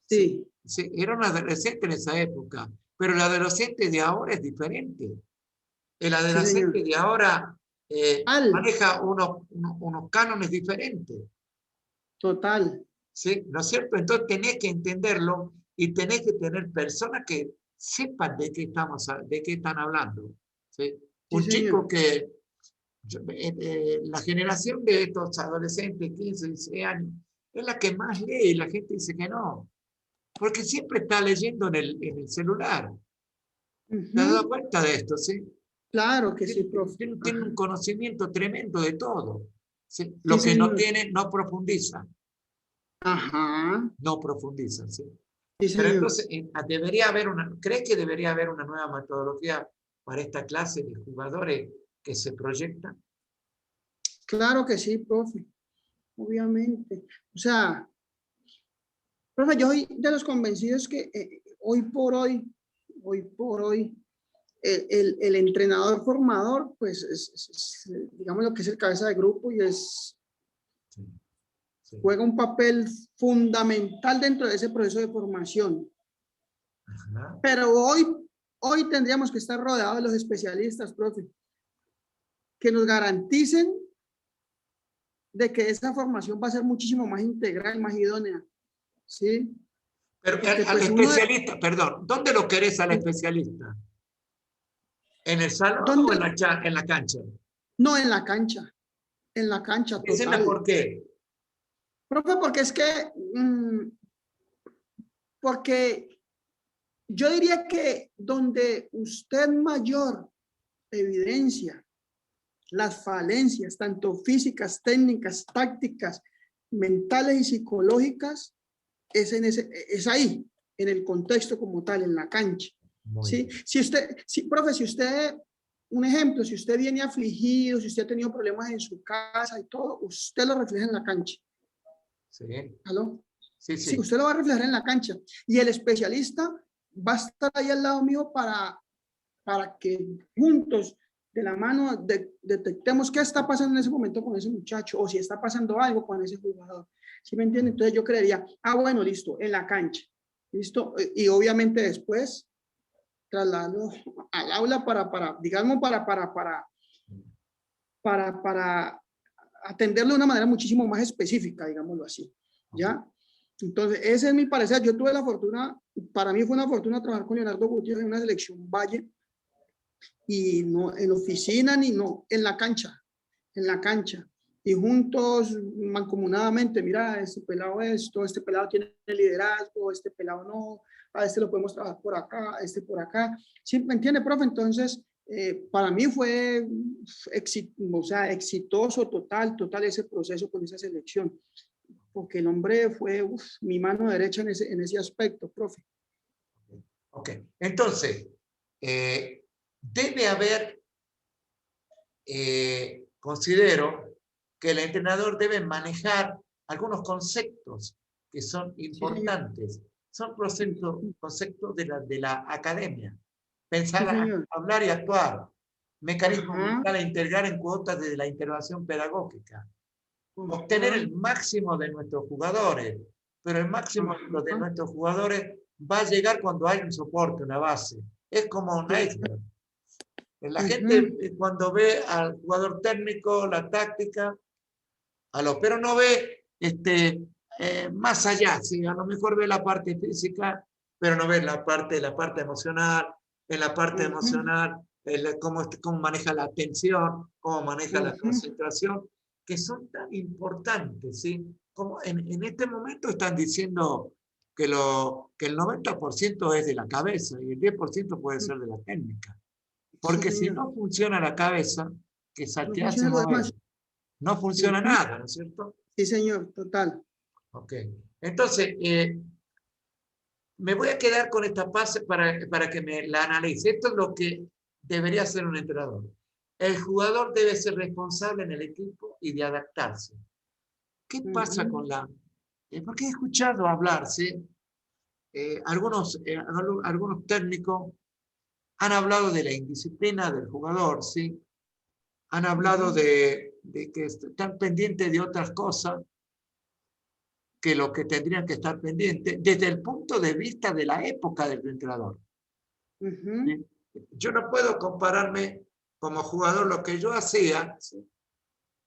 ¿sí? sí, Sí, era un adolescente en esa época, pero el adolescente de ahora es diferente. El sí, adolescente señor. de ahora Al, maneja unos cánones diferentes, total. ¿sí? ¿No es cierto? Entonces tenés que entenderlo y tenés que tener personas que sepan de qué están hablando, ¿sí? Sí, Un chico señor. que, la generación de estos adolescentes, 15, 16 años, es la que más lee y la gente dice que no, porque siempre está leyendo en el celular. ¿Te has dado Ujú. cuenta de esto, sí? Claro que sí, Tiene, profe. tiene Ajá. un conocimiento tremendo de todo. ¿Sí? Sí, Lo que no señor. tiene, no profundiza. Ajá. No profundiza, ¿sí? Sí, Pero señor. entonces, debería haber ¿crees que debería haber una nueva metodología para esta clase de jugadores que se proyectan? Claro que sí, profe. Obviamente. O sea, profe, yo soy de los convencidos que hoy por hoy, el entrenador formador, pues digamos lo que es el cabeza de grupo y Sí, sí. juega un papel fundamental dentro de ese proceso de formación. Ajá. Pero hoy tendríamos que estar rodeados de los especialistas, profe, que nos garanticen de que esa formación va a ser muchísimo más integral, más idónea, ¿sí? Pero Porque al pues uno, especialista, perdón, ¿dónde lo querés al especialista? ¿En el salón o ¿dónde? en la cancha? No, en la cancha Decime total. por qué. Profe, porque es que, porque yo diría que donde usted mayor evidencia las falencias, tanto físicas, técnicas, tácticas, mentales y psicológicas, es ahí, en el contexto como tal, en la cancha. Muy ¿Sí? bien. Profe, si usted, un ejemplo, si usted viene afligido, si usted ha tenido problemas en su casa y todo, usted lo refleja en la cancha. Sí, ¿Aló? sí, Sí, sí. usted lo va a reflejar en la cancha. Y el especialista va a estar ahí al lado mío para que juntos, de la mano, detectemos qué está pasando en ese momento con ese muchacho o si está pasando algo con ese jugador. ¿Sí me entiende? Entonces yo creería, bueno, listo, en la cancha. Listo. Y obviamente después trasladarlo al aula digamos, para atenderlo de una manera muchísimo más específica, digámoslo así. Okay. ¿Ya? Entonces, ese es mi parecer. Yo tuve la fortuna, para mí fue una fortuna trabajar con Leonardo Gutiérrez en una selección Valle y no en oficina ni no, en la cancha. Y juntos, mancomunadamente, mira, este pelado esto, este pelado tiene liderazgo, este pelado no, a este lo podemos trabajar por acá, a este por acá. ¿Sí me entiende, profe? Entonces, para mí fue o sea, exitoso total ese proceso con esa selección, porque el hombre fue mi mano derecha en ese aspecto, profe. Ok. Entonces, debe haber, considero que el entrenador debe manejar algunos conceptos que son Sí, señor. importantes. Son conceptos de la academia. Sí, Pensar, señor. hablar y actuar. Mecanismo Ajá, mental a integrar en cuotas de la intervención pedagógica. Obtener ajá, el máximo de nuestros jugadores, pero el máximo de ajá. nuestros jugadores va a llegar cuando hay un soporte, una base. Es como un Sí, iceberg. La gente, ujú, cuando ve al jugador técnico, la táctica, pero no ve más allá, ¿sí? A lo mejor ve la parte física, pero no ve la parte emocional, en la parte ujú, emocional, cómo maneja la atención, cómo maneja la ujú. concentración, que son tan importantes, ¿sí? Como en este momento están diciendo que el 90% es de la cabeza y el 10% puede ser de la técnica. Sí, Porque si señor. no funciona la cabeza, que No te hace funciona lo mover, demás. no funciona Ujú. nada, ¿no es cierto? Sí, señor, total. Ok. Entonces, me voy a quedar con esta fase para que me la analice. Esto es lo que debería hacer un entrenador. El jugador debe ser responsable en el equipo y de adaptarse. ¿Qué pasa Ujú. con porque he escuchado hablar, ¿sí? Algunos técnicos Han hablado de la indisciplina del jugador, ¿sí? Han hablado de que están pendientes de otras cosas que lo que tendrían que estar pendientes desde el punto de vista de la época del entrenador. ¿Sí? Yo no puedo compararme como jugador lo que yo hacía, ¿sí?,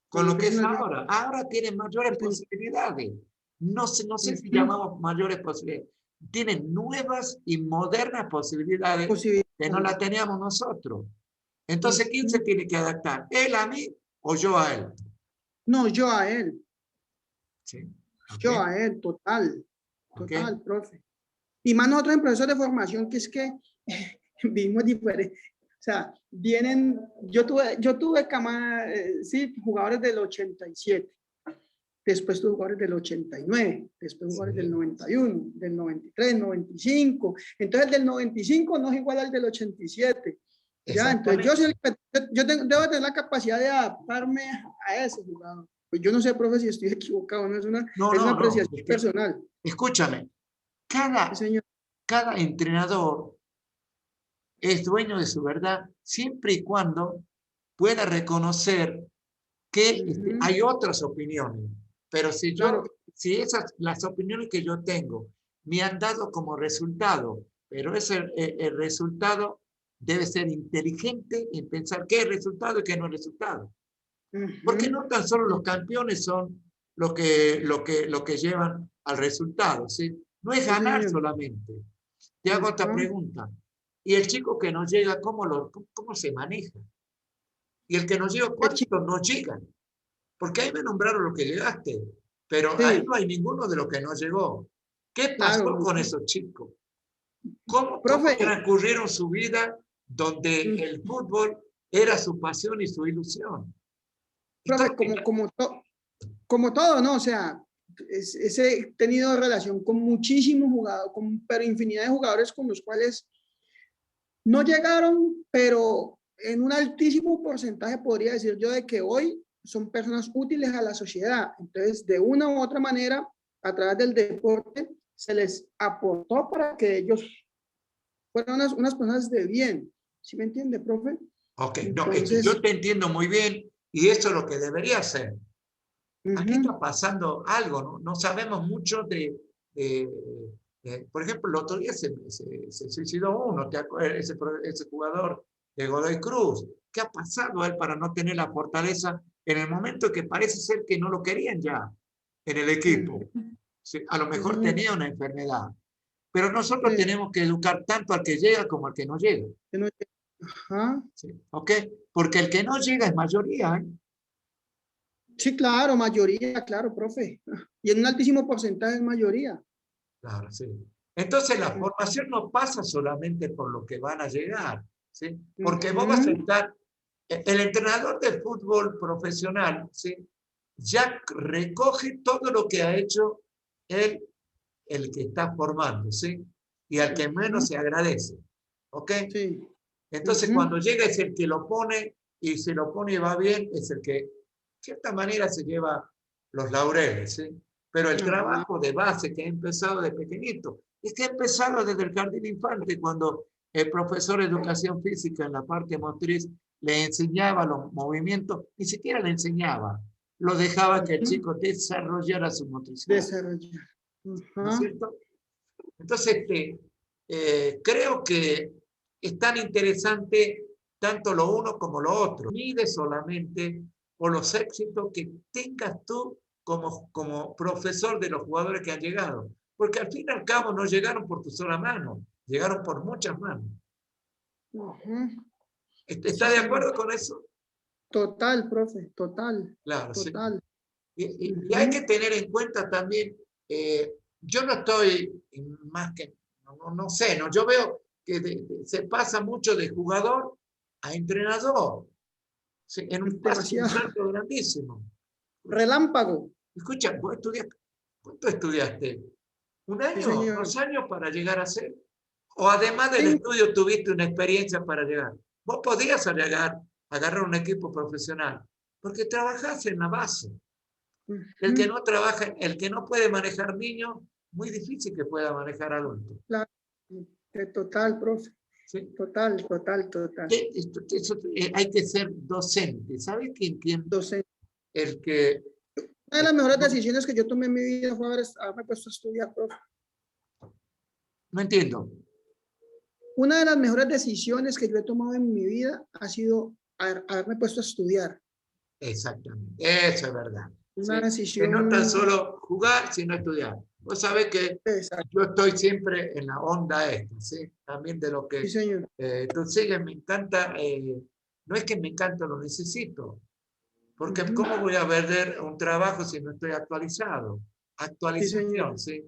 con lo que es ahora. Ahora tienen mayores posibilidades. No sé si llamamos mayores posibilidades. Tienen nuevas y modernas posibilidades que no las teníamos nosotros. Entonces, ¿quién se tiene que adaptar? ¿Él a mí o yo a él? No, yo a él. Sí. Okay. Yo a él, total. Okay. Total, profe. Y más nosotros en procesos de formación, que es que vimos diferente. O sea, vienen, yo tuve sí, jugadores del 87, después tuve jugadores del 89, después jugadores del 91, del 93, 95. Entonces el del 95 no es igual al del 87. Ya, entonces yo debo tener la capacidad de adaptarme a ese jugador. Pues yo no sé, profe, si estoy equivocado, no es una, es una apreciación personal. Escúchame, cada entrenador es dueño de su verdad siempre y cuando pueda reconocer que hay otras opiniones. Pero si las opiniones que yo tengo me han dado como resultado, pero el resultado debe ser inteligente en pensar qué es resultado y qué no es resultado. Porque no tan solo los campeones son lo que llevan al resultado, ¿sí? No es ganar solamente. Te hago otra pregunta. ¿Y el chico que no llega, cómo se maneja? Y el que no llega, ¿cuántos no llegan? Porque ahí me nombraron los que llegaste, pero ahí no hay ninguno de los que no llegó. ¿Qué pasó con esos chicos? ¿Cómo transcurrieron su vida donde el fútbol era su pasión y su ilusión? Profe, como todo, ¿no? O sea, he tenido relación con muchísimos jugadores, pero infinidad de jugadores con los cuales no llegaron, pero en un altísimo porcentaje podría decir yo de que hoy son personas útiles a la sociedad. Entonces, de una u otra manera, a través del deporte, se les aportó para que ellos fueran unas personas de bien. ¿Sí me entiende, profe? Ok, entonces, yo te entiendo muy bien y eso es lo que debería ser. Aquí está pasando algo, ¿no? No sabemos mucho por ejemplo, el otro día se suicidó uno, ese jugador de Godoy Cruz. ¿Qué ha pasado a él para no tener la fortaleza en el momento que parece ser que no lo querían ya en el equipo? Sí, a lo mejor tenía una enfermedad. Pero nosotros tenemos que educar tanto al que llega como al que no llega. ¿Sí? ¿Ok? Porque el que no llega es mayoría, ¿eh? Sí, claro, mayoría, claro, profe. Y en un altísimo porcentaje es mayoría. Claro, sí. Entonces la formación no pasa solamente por lo que van a llegar, ¿sí? Porque vos vas a estar, el entrenador de fútbol profesional, ¿sí?, ya recoge todo lo que ha hecho el que está formando, ¿sí? Y al que menos se agradece, ¿ok? Sí. Entonces cuando llega es el que lo pone, y si lo pone y va bien, es el que, de cierta manera, se lleva los laureles, ¿sí? Pero el trabajo de base que ha empezado de pequeñito, es que ha empezado desde el jardín infante, cuando el profesor de educación física en la parte motriz le enseñaba los movimientos, ni siquiera le enseñaba, lo dejaba que el chico desarrollara su motricidad. ¿No es cierto? Entonces, creo que es tan interesante tanto lo uno como lo otro. Mide solamente por los éxitos que tengas tú como profesor de los jugadores que han llegado. Porque al fin y al cabo no llegaron por tu sola mano, llegaron por muchas manos. ¿Está de acuerdo con eso? Total, profe, total. Claro, total. Sí. Y hay que tener en cuenta también, yo no estoy más que, no sé, ¿no? Yo veo que se pasa mucho de jugador a entrenador, ¿sí? En un paso, un salto grandísimo. Relámpago. Escucha, ¿cuánto estudiaste? ¿Un año? ¿2 años para llegar a ser? ¿O además del estudio tuviste una experiencia para llegar? Vos podías agarrar un equipo profesional, porque trabajás en la base. El que no trabaja, el que no puede manejar niños, muy difícil que pueda manejar adultos. Total, profe. ¿sí? Total. Hay que ser docente. ¿Sabes quién? Docente. El que... Una de las mejores decisiones que yo tomé en mi vida fue haberme puesto a estudiar, profe. No entiendo. Una de las mejores decisiones que yo he tomado en mi vida ha sido haberme puesto a estudiar. Exactamente, eso es verdad. Una ¿sí? decisión... Que no tan solo jugar, sino estudiar. Vos sabés que Exacto. yo estoy siempre en la onda esta, ¿sí? También de lo que... Sí, señor. Entonces, me encanta, no es que me encanta, lo necesito. Porque ¿cómo voy a perder un trabajo si no estoy actualizado? Actualización, ¿sí?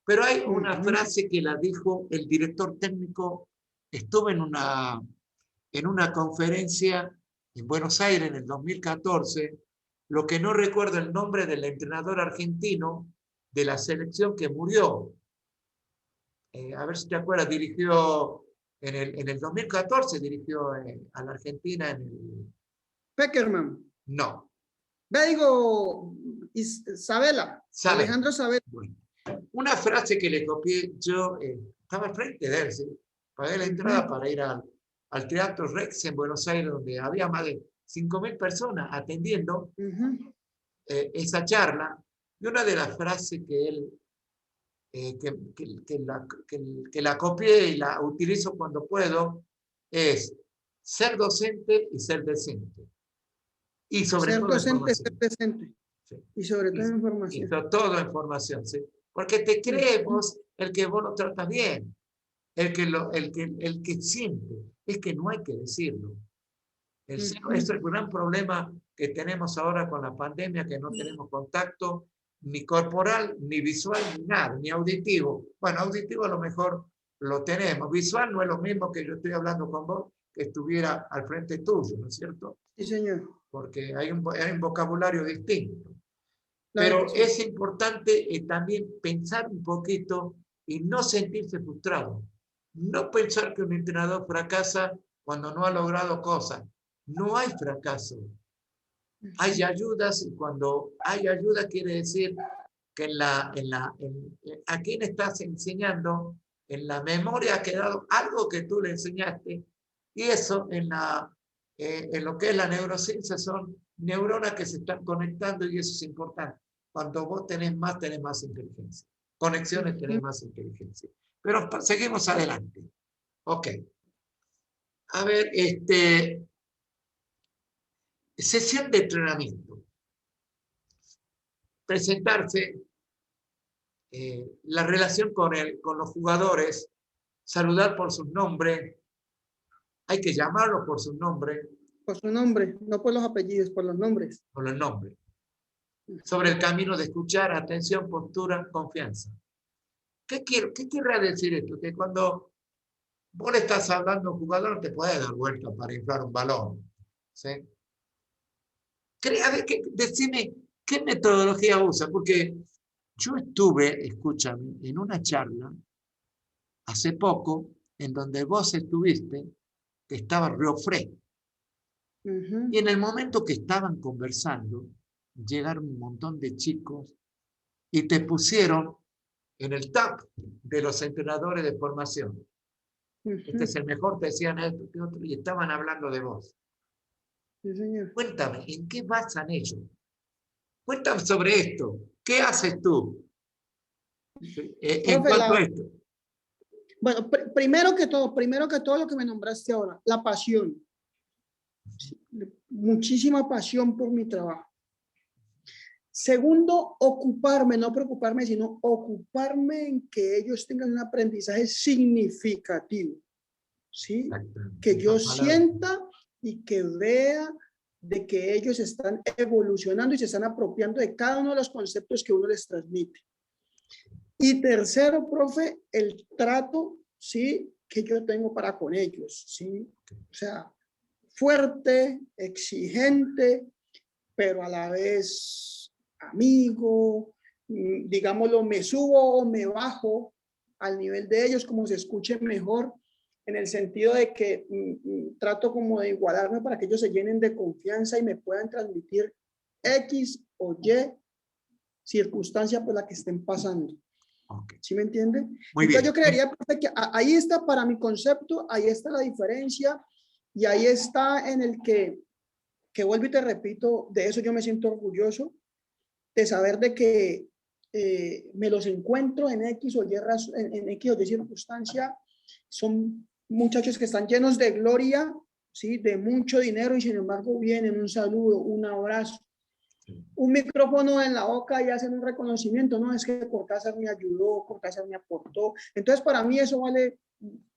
Pero hay una frase que la dijo el director técnico. Estuve en una conferencia en Buenos Aires en el 2014, lo que no recuerdo el nombre del entrenador argentino de la selección que murió. A ver si te acuerdas, dirigió en el 2014, dirigió a la Argentina en el... Peckerman. No. Digo, Sabela. Alejandro Sabela. Bueno, una frase que le copié, yo estaba al frente de él, ¿sí? Pagué la entrada para ir al Teatro Rex en Buenos Aires, donde había más de 5.000 personas atendiendo esa charla. Y una de las frases que él, que la copié y la utilizo cuando puedo, es ser docente y ser decente. Y sobre ser todo docente, información. ser decente. Sí. Y sobre todo información. Y sobre todo información, ¿sí? Porque te creemos el que vos lo tratas bien, el que siente. Es que no hay que decirlo. Ese es el gran problema que tenemos ahora con la pandemia, que no tenemos contacto ni corporal, ni visual, ni nada, ni auditivo. Bueno, auditivo a lo mejor lo tenemos. Visual no es lo mismo que yo estoy hablando con vos, que estuviera al frente tuyo, ¿no es cierto? Sí, señor. Porque hay un vocabulario distinto. Claro Pero que sí. es importante también pensar un poquito y no sentirse frustrado. No pensar que un entrenador fracasa cuando no ha logrado cosas. No hay fracaso. Hay ayudas y cuando hay ayuda quiere decir que a quien estás enseñando, en la memoria ha quedado algo que tú le enseñaste y eso en lo que es la neurociencia son neuronas que se están conectando y eso es importante. Cuando vos tenés más inteligencia. Conexiones tenés más inteligencia. Pero seguimos adelante. Ok. A ver, sesión de entrenamiento. Presentarse, la relación con los jugadores, saludar por sus nombres, hay que llamarlos por sus nombres. Por su nombre, no por los apellidos, por los nombres. Por los nombres. Sobre el camino de escuchar, atención, postura, confianza. ¿Qué querrá decir esto? Que cuando vos le estás hablando a un jugador, te puede dar vuelta para inflar un balón. ¿Sí? Decime, ¿qué metodología usa? Porque yo estuve, escúchame, en una charla hace poco, en donde vos estuviste, que estaba Riofré. Y en el momento que estaban conversando, llegaron un montón de chicos y te pusieron en el top de los entrenadores de formación. Este es el mejor, te decían esto, que otro, y estaban hablando de vos. Sí, señor. Cuéntame, ¿en qué basan ellos? Cuéntame sobre esto. ¿Qué haces tú en Profe, cuanto a esto? Bueno, primero que todo lo que me nombraste ahora, la pasión. Muchísima pasión por mi trabajo. Segundo, ocuparme, no preocuparme, sino ocuparme en que ellos tengan un aprendizaje significativo. ¿Sí? Que yo sienta y que vea de que ellos están evolucionando y se están apropiando de cada uno de los conceptos que uno les transmite. Y tercero, profe, el trato, ¿sí? Que yo tengo para con ellos, ¿sí? O sea, fuerte, exigente, pero a la vez amigo, digámoslo, me subo o me bajo al nivel de ellos como se escuche mejor, en el sentido de que trato como de igualarme para que ellos se llenen de confianza y me puedan transmitir X o Y circunstancia por la que estén pasando. Okay. ¿Sí me entiende? Muy Entonces bien. yo creería, profe, que ahí está para mi concepto, ahí está la diferencia y ahí está en el que vuelvo y te repito, de eso yo me siento orgulloso, de saber de que me los encuentro en X o Y, en X o Y circunstancia, son muchachos que están llenos de gloria, ¿sí? De mucho dinero y sin embargo vienen un saludo, un abrazo, un micrófono en la boca y hacen un reconocimiento, no, es que Cortázar me ayudó, Cortázar me aportó. Entonces, para mí eso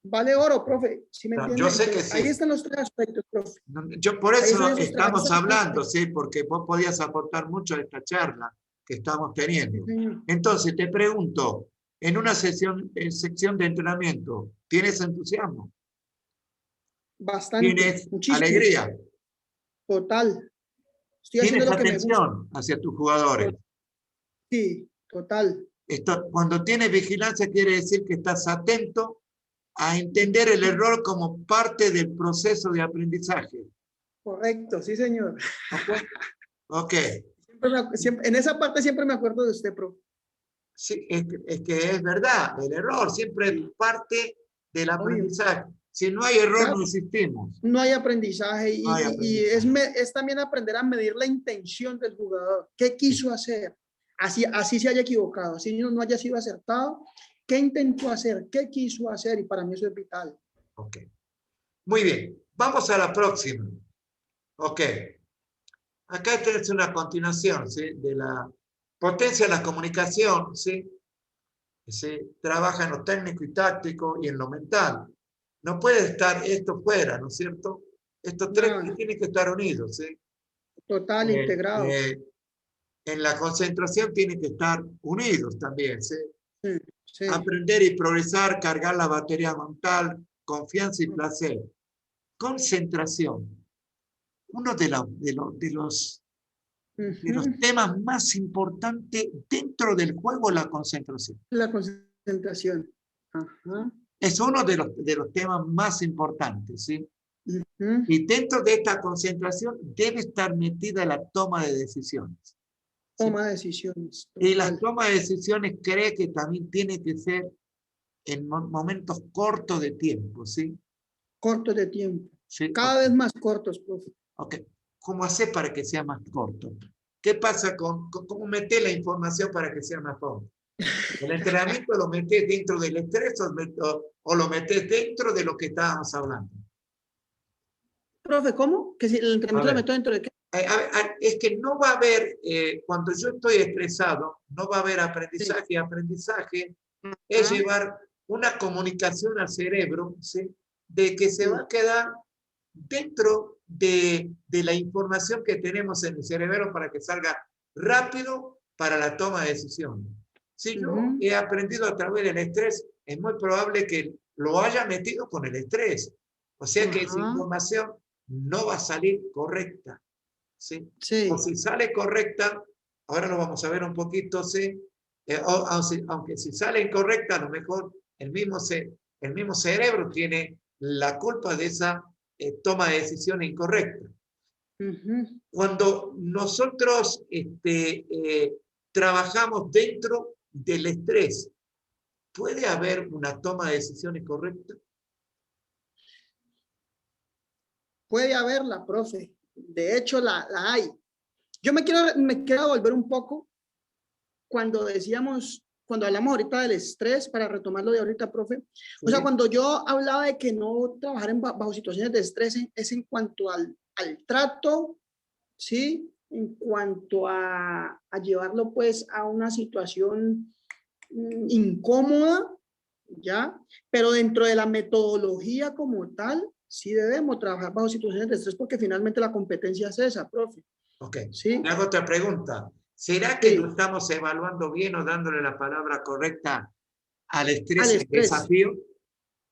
vale oro, profe, ¿sí me No, entiende? yo sé que Entonces, ahí sí. están los tres aspectos, profe. Yo, por Ahí están eso esos tres estamos hablando, aspectos. ¿sí? Porque vos podías aportar mucho a esta charla que estamos Sí, teniendo. señor. Entonces, te pregunto, en una sección de entrenamiento, ¿tienes entusiasmo? Bastante, ¿Tienes muchísimo, alegría? total. Estoy haciendo ¿Tienes lo que me gusta. atención hacia tus jugadores? Sí, total. Cuando tienes vigilancia quiere decir que estás atento a entender el error como parte del proceso de aprendizaje. Correcto, sí, señor. ¿Ok? Ok. En esa parte siempre me acuerdo de usted, profe. Sí, es que es verdad, el error siempre es Sí, parte del obvio. aprendizaje. Si no hay error, Claro, no existimos. no hay aprendizaje No hay y es, aprendizaje. es también aprender a medir la intención del jugador. ¿Qué quiso hacer? Así se haya equivocado, así no haya sido acertado. ¿Qué intentó hacer? ¿Qué quiso hacer? Y para mí eso es vital. Ok. Muy bien. Vamos a la próxima. Ok. Acá es una continuación, ¿sí? De la potencia de la comunicación, ¿sí? ¿Sí? Trabaja en lo técnico y táctico y en lo mental. No puede estar esto fuera, ¿no es cierto? Estos tres Nada, tienen que estar unidos, ¿sí? total, Eh, integrado. eh, en la concentración tienen que estar unidos también, ¿sí? Sí, sí. Aprender y progresar, cargar la batería mental, confianza y placer. Concentración. Uno de los Ujú. temas más importantes dentro del juego es la concentración. La concentración. Ajá. Es uno de los temas más importantes, ¿sí? Ujú. Y dentro de esta concentración debe estar metida la toma de decisiones, ¿sí? Toma decisiones, Y las total. tomas de decisiones cree que también tiene que ser en momentos cortos de tiempo, ¿sí? Cortos de tiempo. Sí, Cada vez más cortos, profe. ok. ¿Cómo hacer para que sea más corto? ¿Qué pasa cómo meter la información para que sea más corto? ¿El entrenamiento lo metes dentro del estrés o lo metes dentro de lo que estábamos hablando? Profe, ¿cómo? Que si el A entrenamiento lo ver, meto dentro de qué. es que no va a haber, cuando yo estoy estresado, no va a haber Sí. aprendizaje. Aprendizaje es Ah, llevar una comunicación al cerebro, ¿sí? De que se va sí. a quedar dentro de la información que tenemos en el cerebro para que salga rápido para la toma de decisiones. Si yo Ujú. he aprendido a través del estrés, es muy probable que lo haya metido con el estrés. O sea que esa Ajá. información no va a salir correcta, ¿sí? O Sí. si sale correcta, ahora lo vamos a ver un poquito, ¿sí? Aunque si sale incorrecta, a lo mejor el mismo cerebro tiene la culpa de esa toma de decisión incorrecta. Ujú. Cuando nosotros trabajamos dentro del estrés, ¿puede haber una toma de decisiones correcta? Puede haberla, profe. De hecho, la hay. Yo me quiero volver un poco cuando decíamos, cuando hablamos ahorita del estrés, para retomarlo de ahorita, profe. O sea, ¿Sí? cuando yo hablaba de que no trabajar bajo situaciones de estrés es en cuanto al trato, ¿sí? En cuanto a llevarlo pues a una situación incómoda, ¿ya? Pero dentro de la metodología como tal, sí debemos trabajar bajo situaciones de estrés porque finalmente la competencia es esa, profe. Ok. ¿Sí? Le hago otra pregunta. ¿Será que lo Sí, estamos evaluando bien o dándole la palabra correcta al al estrés y al estrés. desafío?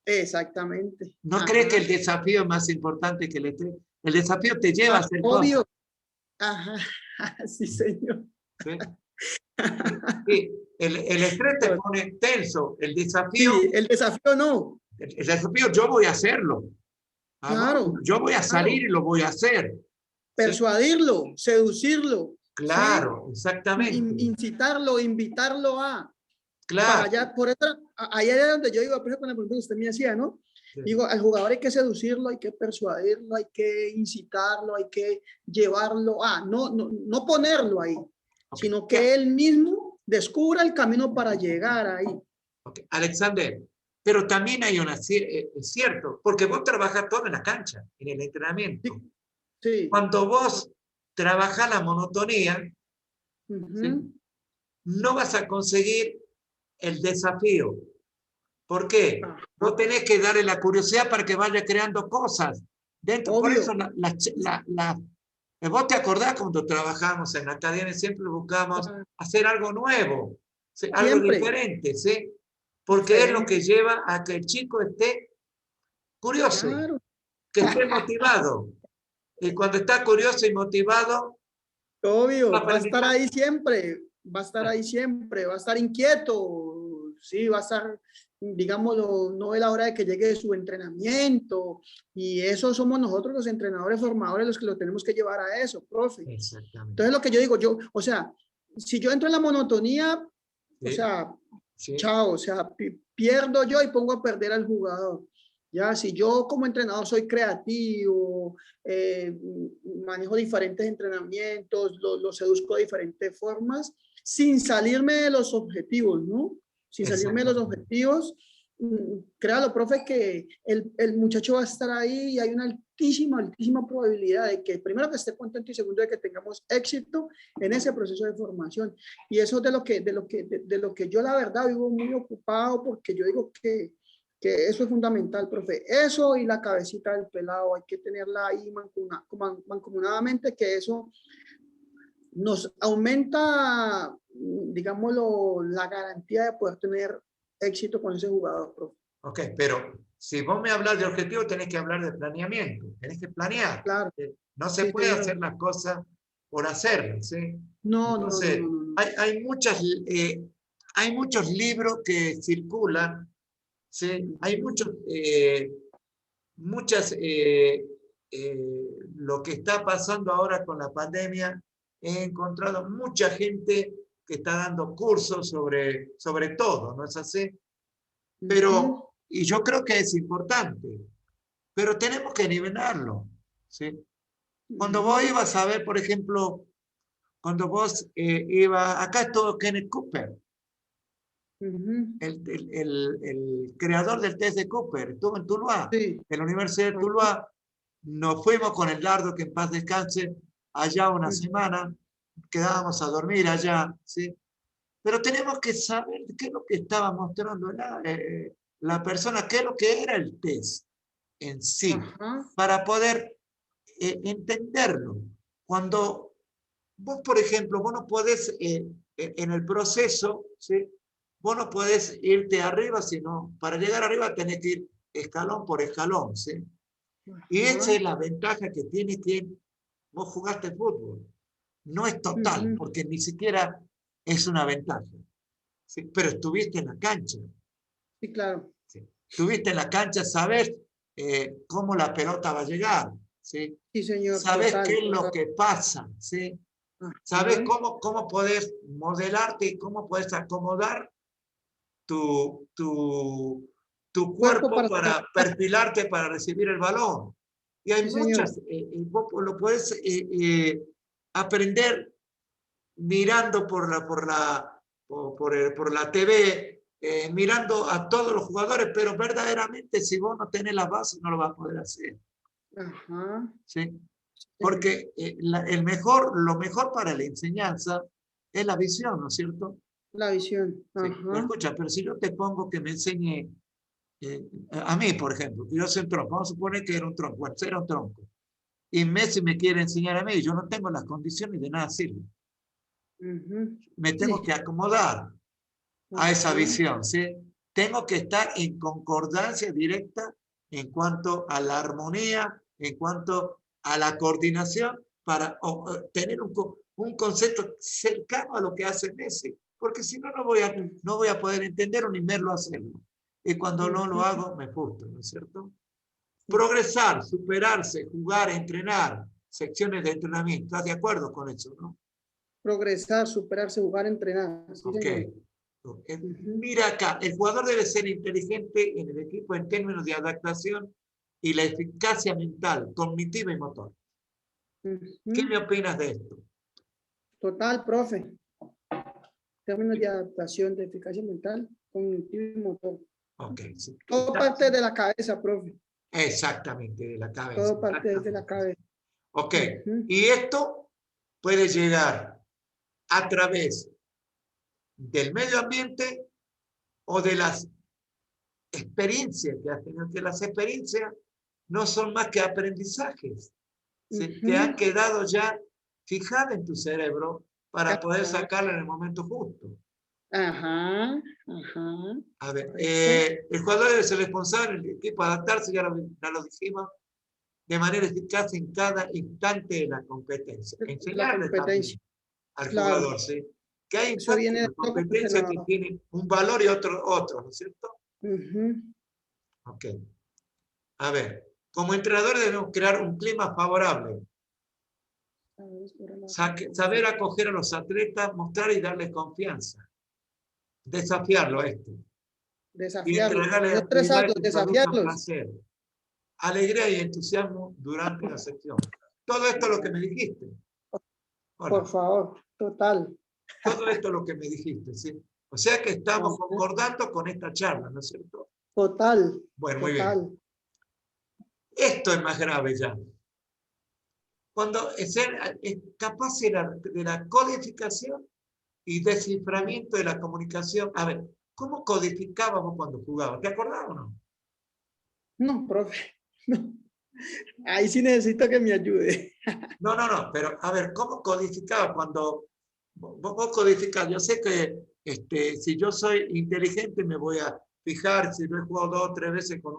Exactamente. ¿No cree que Ajá. el desafío es más importante que el estrés? El desafío te lleva a Ah, hacer cosas, obvio. Ajá. Sí, señor. ¿sí? Sí, el estrés te pone tenso. Sí, el desafío no. El desafío yo voy a hacerlo. Ah, Claro, yo voy a salir claro. y lo voy a hacer. ¿Sí? Persuadirlo, seducirlo, ¿sí? Claro, exactamente. Incitarlo, invitarlo a. Claro. Para allá, por otra, ahí es donde yo digo, por ejemplo, con la pregunta que usted me hacía, ¿no? Sí. Digo, al jugador hay que seducirlo, hay que persuadirlo, hay que incitarlo, hay que llevarlo no ponerlo ahí, Okay. sino que él mismo descubra el camino para llegar ahí. Okay. Alexander, pero también hay es cierto, porque vos trabajas todo en la cancha, en el entrenamiento. Sí. Sí. Cuando vos trabajas la monotonía, ¿sí? No vas a conseguir el desafío. ¿Por qué? Vos tenés que darle la curiosidad para que vaya creando cosas. Dentro, por eso vos te acordás cuando trabajamos en la academia, siempre buscamos hacer algo nuevo, ¿sí? Algo diferente, ¿sí? Porque es lo que lleva a que el chico esté curioso, claro, que esté motivado. Y cuando está curioso y motivado, obvio, va a estar ahí siempre, va a estar ahí siempre, va a estar inquieto, sí, va a estar, digámoslo, no es la hora de que llegue su entrenamiento, y eso somos nosotros los entrenadores formadores los que lo tenemos que llevar a eso, profe. Exactamente. Entonces lo que yo digo, o sea, si yo entro en la monotonía, sí. o sea, sí. chao, o sea, pierdo yo y pongo a perder al jugador. Ya, si yo como entrenador soy creativo, manejo diferentes entrenamientos, lo seduzco de diferentes formas, sin salirme de los objetivos, ¿no? Sin salirme de los objetivos, créalo, profe, que el muchacho va a estar ahí y hay una altísima probabilidad de que primero que esté contento y segundo de que tengamos éxito en ese proceso de formación. Y eso es de lo que yo la verdad vivo muy ocupado, porque yo digo que eso es fundamental, profe. Eso y la cabecita del pelado, hay que tenerla ahí mancomunadamente, que eso nos aumenta, digámoslo, la garantía de poder tener éxito con ese jugador, profe. Ok, pero si vos me hablas de objetivo, tenés que hablar de planeamiento, tenés que planear. Claro. No se puede hacer las cosas por hacerlas, ¿sí? No, entonces, no. Hay muchos libros que circulan, ¿sí? Hay lo que está pasando ahora con la pandemia, he encontrado mucha gente que está dando cursos sobre todo, ¿no es así? Pero, y yo creo que es importante, pero tenemos que nivelarlo, ¿sí? Cuando vos ibas a ver, por ejemplo, cuando vos ibas, acá estuvo Kenneth Cooper, el creador del test de Cooper, estuvo en Tuluá, en la Universidad de Tuluá. Nos fuimos con el Dardo, que en paz descanse, allá una semana, quedábamos a dormir allá, ¿sí? Pero tenemos que saber qué es lo que estaba mostrando la persona, qué es lo que era el test en sí, para poder entenderlo. Cuando vos, por ejemplo, vos no podés, en el proceso, ¿sí? Vos no podés irte arriba, sino para llegar arriba tenés que ir escalón por escalón, ¿sí? Y esa es la ventaja que tiene quien vos jugaste fútbol. No es total, porque ni siquiera es una ventaja, ¿sí? Pero estuviste en la cancha. Sí, claro. ¿Sí? Estuviste en la cancha, sabes cómo la pelota va a llegar, ¿sí? Sí, señor. Sabes qué es lo que pasa, ¿sí? Sabes cómo podés modelarte y cómo podés acomodar tu cuerpo para perfilarte para recibir el balón. Y hay muchas, vos lo podés aprender mirando por la TV, mirando a todos los jugadores, pero verdaderamente si vos no tenés la base no lo vas a poder hacer. ¿Sí? Porque lo mejor para la enseñanza es la visión, ¿no es cierto? La visión. Sí. Pero escucha, pero si yo te pongo que me enseñe, a mí, por ejemplo, que yo soy un tronco, vamos a suponer que era un tronco, bueno, era un tronco, y Messi me quiere enseñar a mí, yo no tengo las condiciones de nada sirve. Me tengo que acomodar a esa visión, ¿sí? Tengo que estar en concordancia directa en cuanto a la armonía, en cuanto a la coordinación, para tener un concepto cercano a lo que hace Messi, porque si no, no voy a poder entender ni verlo hacerlo. Y cuando no lo hago, me frustro, ¿no es cierto? Progresar, superarse, jugar, entrenar, secciones de entrenamiento. ¿Estás de acuerdo con eso, no? Progresar, superarse, jugar, entrenar. Sí, ok. señor. Mira acá, el jugador debe ser inteligente en el equipo en términos de adaptación y la eficacia mental, cognitiva y motor. ¿Qué me opinas de esto? Total, profe. Términos de adaptación, de eficacia mental, cognitivo y motor. Ok. Sí. Todo parte de la cabeza, profe. Exactamente, de la cabeza. Todo parte desde la cabeza. Ok. Y esto puede llegar a través del medio ambiente o de las experiencias que has tenido, que las experiencias no son más que aprendizajes. Te han quedado ya fijadas en tu cerebro para poder sacarla en el momento justo. Ajá. A ver, el jugador debe ser responsable del equipo, adaptarse, ya lo dijimos, de manera eficaz en cada instante de la competencia. Enseñarle también al jugador, ¿sí? Que hay instantes de la competencia que tienen un valor y otro, ¿no es cierto? Ok. A ver, como entrenadores debemos crear un clima favorable. Saber acoger a los atletas, mostrar y darles confianza. Desafiarlo a esto. Y entregarles actividades que produzcan placer, alegría y entusiasmo durante la sección. Todo esto es lo que me dijiste. Hola. Por favor, total. Todo esto es lo que me dijiste, ¿sí? O sea que estamos concordando con esta charla, ¿no es cierto? Total. Bueno, muy bien. Esto es más grave ya. Cuando es capaz de la codificación y desciframiento de la comunicación. A ver, ¿cómo codificábamos cuando jugábamos? ¿Te acordás o no? No, profe. No. Ahí sí necesito que me ayude. No, pero a ver, ¿cómo codificaba cuando vos codificás? Yo sé que si yo soy inteligente me voy a fijar si lo he jugado 2 o 3 veces con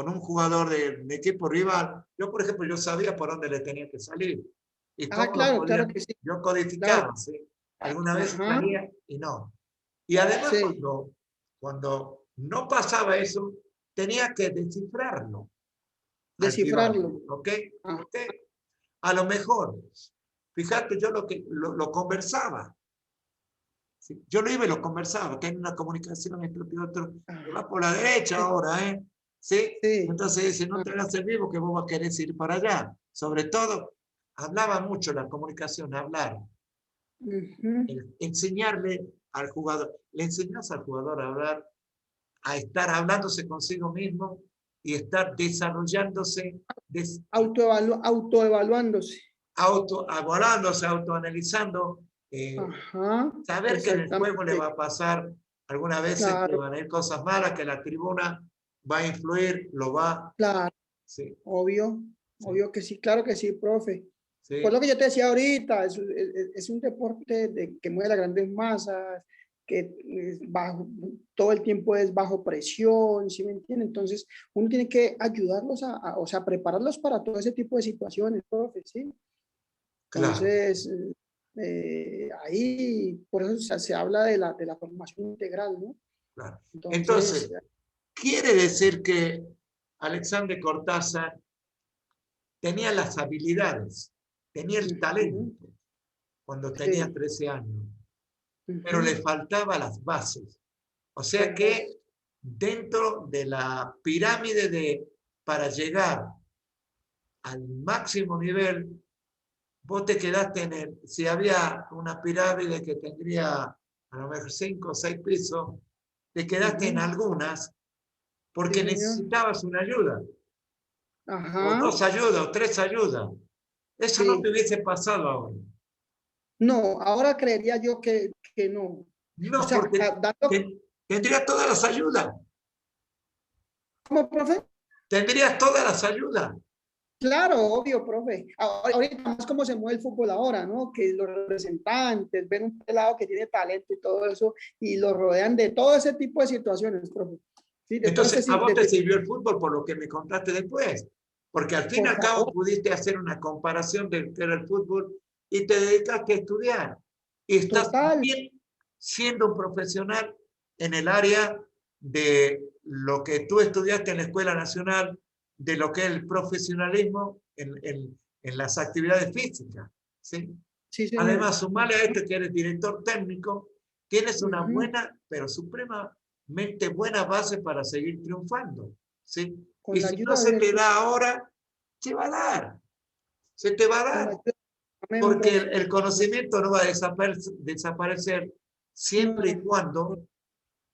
un jugador del equipo rival. Yo, por ejemplo, yo sabía por dónde le tenía que salir. Y Claro que sí. Yo codificaba, Claro. ¿sí? Alguna vez salía y no. Y además, cuando no pasaba eso, tenía que descifrarlo. Descifrarlo. ¿Ok? A lo mejor, fíjate, yo lo conversaba. ¿Sí? Yo lo iba y lo conversaba, que hay una comunicación entre uno y otro, que va por la derecha ahora, ¿eh? ¿Sí? Entonces dice, no te hagas el vivo que vos vas a querer ir para allá. Sobre todo, hablaba mucho la comunicación, hablar. Enseñarle al jugador, le enseñas al jugador a hablar, a estar hablándose consigo mismo y estar desarrollándose. Autoevaluándose. Autoanalizando. Saber que en el juego le va a pasar algunas veces que van a ir cosas malas, que la tribuna va a influir, lo va. Claro. Sí. Obvio que sí, claro que sí, profe. Sí. Por lo que yo te decía ahorita, es un deporte que mueve las grandes masas, que todo el tiempo es bajo presión, ¿sí me entiende? Entonces, uno tiene que ayudarlos o sea, prepararlos para todo ese tipo de situaciones, profe, ¿sí? Entonces, ahí, por eso se habla de la formación integral, ¿no? Claro. Entonces, quiere decir que Alexander Cortázar tenía las habilidades, tenía el talento cuando tenía 13 años, pero le faltaban las bases. O sea que dentro de la pirámide para llegar al máximo nivel, vos te quedaste si había una pirámide que tendría a lo mejor 5 o 6 pisos, te quedaste en algunas porque necesitabas una ayuda. O 2 ayudas, o 3 ayudas. Eso no te hubiese pasado ahora. No, ahora creería yo que no. No, o sea, porque tendrías todas las ayudas. ¿Cómo, profe? Tendrías todas las ayudas. Claro, obvio, profe. Ahorita más cómo se mueve el fútbol ahora, ¿no? Que los representantes ven un pelado que tiene talento y todo eso y lo rodean de todo ese tipo de situaciones, profe. Sí, entonces, a vos te sirvió el fútbol por lo que me contaste después. Porque al fin y al cabo pudiste hacer una comparación de que era el fútbol y te dedicaste a estudiar. Y estás bien siendo un profesional en el área de lo que tú estudiaste en la Escuela Nacional, de lo que es el profesionalismo en las actividades físicas. ¿Sí? Sí, Además, sumale a esto que eres director técnico tienes una buena, pero supremamente buena base para seguir triunfando, ¿sí? Con Y la si no ayuda se de te Dios, da ahora, se va a dar, se te va a con la dar, ayuda. Amén, porque profe. el conocimiento no va a desaparecer siempre y No, cuando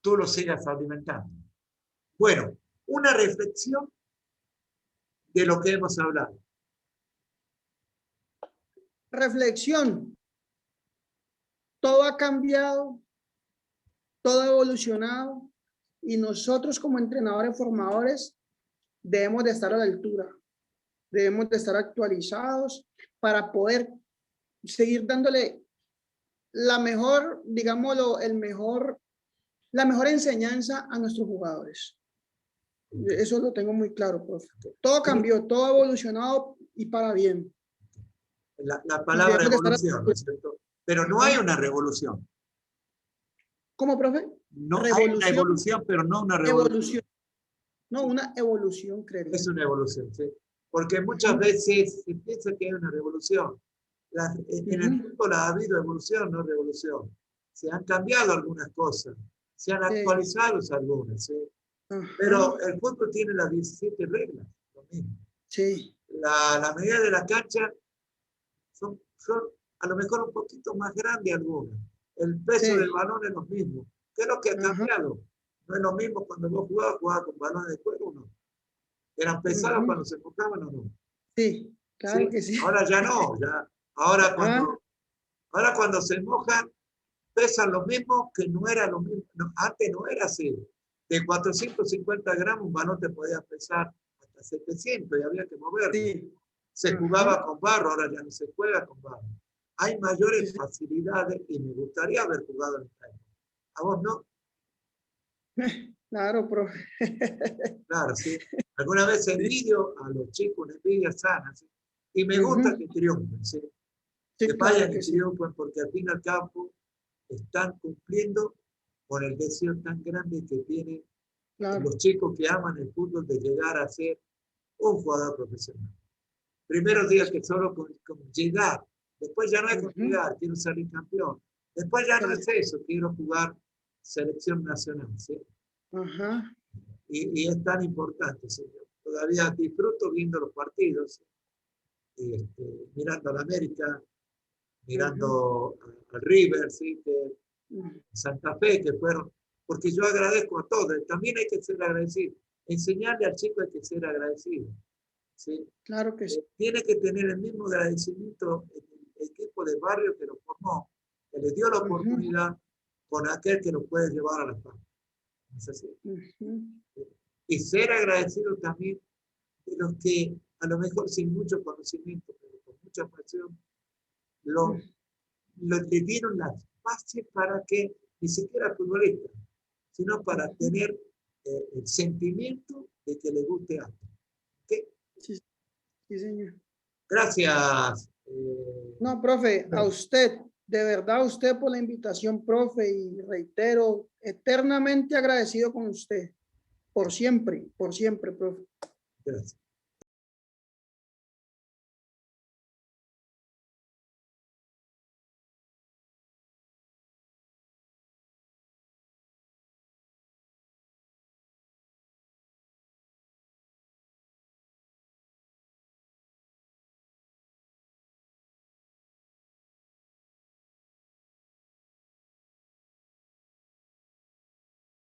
tú lo sigas alimentando. Bueno, una reflexión de lo que hemos hablado. reflexión. Todo ha cambiado, todo ha evolucionado y nosotros como entrenadores formadores debemos de estar a la altura, debemos de estar actualizados para poder seguir dándole la mejor, digámoslo, la mejor enseñanza a nuestros jugadores. Eso lo tengo muy claro, profe. Todo cambió, todo ha evolucionado y para bien. La Y palabra debemos de estar. evolución, ¿no es cierto? Pero no hay una revolución. ¿Cómo, profe? No hay una Revolución, evolución, pero no una revolución. evolución. No, una evolución, creería. Es una evolución, ¿sí? Porque muchas veces se piensa que hay una revolución. En el fútbol ha habido evolución, no revolución. Se han cambiado algunas cosas, se han actualizado algunas, ¿sí? Pero el fútbol tiene las 17 reglas, lo mismo. Sí. La medida de la cancha son a lo mejor un poquito más grandes algunas. El peso del balón es lo mismo. ¿Qué es lo que ha cambiado? No es lo mismo cuando vos jugabas con balones de juego o no. ¿Eran pesados cuando se mojaban o no? Sí, claro que sí. Ahora ya no. Ahora cuando se mojan, pesan lo mismo que no era lo mismo. No, antes no era así. De 450 gramos un balón te podía pesar hasta 700 y había que moverlo. Sí. Se jugaba con barro, ahora ya no se juega con barro. Hay mayores facilidades y me gustaría haber jugado en esta época. ¿A vos no? Claro, profe. Claro, sí. Alguna vez envidio a los chicos, una envidia sana, ¿sí? Y me gusta que triunfen, ¿sí? Sí, Que claro vayan y que sí. triunfen, porque al fin y al cabo están cumpliendo con el deseo tan grande que tienen los chicos que aman el fútbol de llegar a ser un jugador profesional. Primeros días que solo con llegar, después ya no es con llegar, quiero salir campeón. Después ya no es eso, quiero jugar selección nacional, ¿sí? Y es tan importante, señor. Todavía disfruto viendo los partidos, mirando a la América, mirando al River, ¿sí? Santa Fe, que fueron, porque yo agradezco a todos, también hay que ser agradecido. Enseñarle al chico hay que ser agradecido, ¿sí? Claro que sí. Tiene que tener el mismo agradecimiento el equipo de barrio que lo formó, que le dio la oportunidad con aquel que lo puede llevar a la fama. ¿Es así? Y ser agradecido también de los que a lo mejor sin mucho conocimiento, pero con mucha pasión, le dieron las bases para que ni siquiera futbolista, sino para tener el sentimiento de que le guste algo. ¿Okay? Sí, sí, señor. Gracias. No, profe, a usted, de verdad a usted por la invitación, profe, y reitero, eternamente agradecido con usted. Por siempre, profe. Gracias.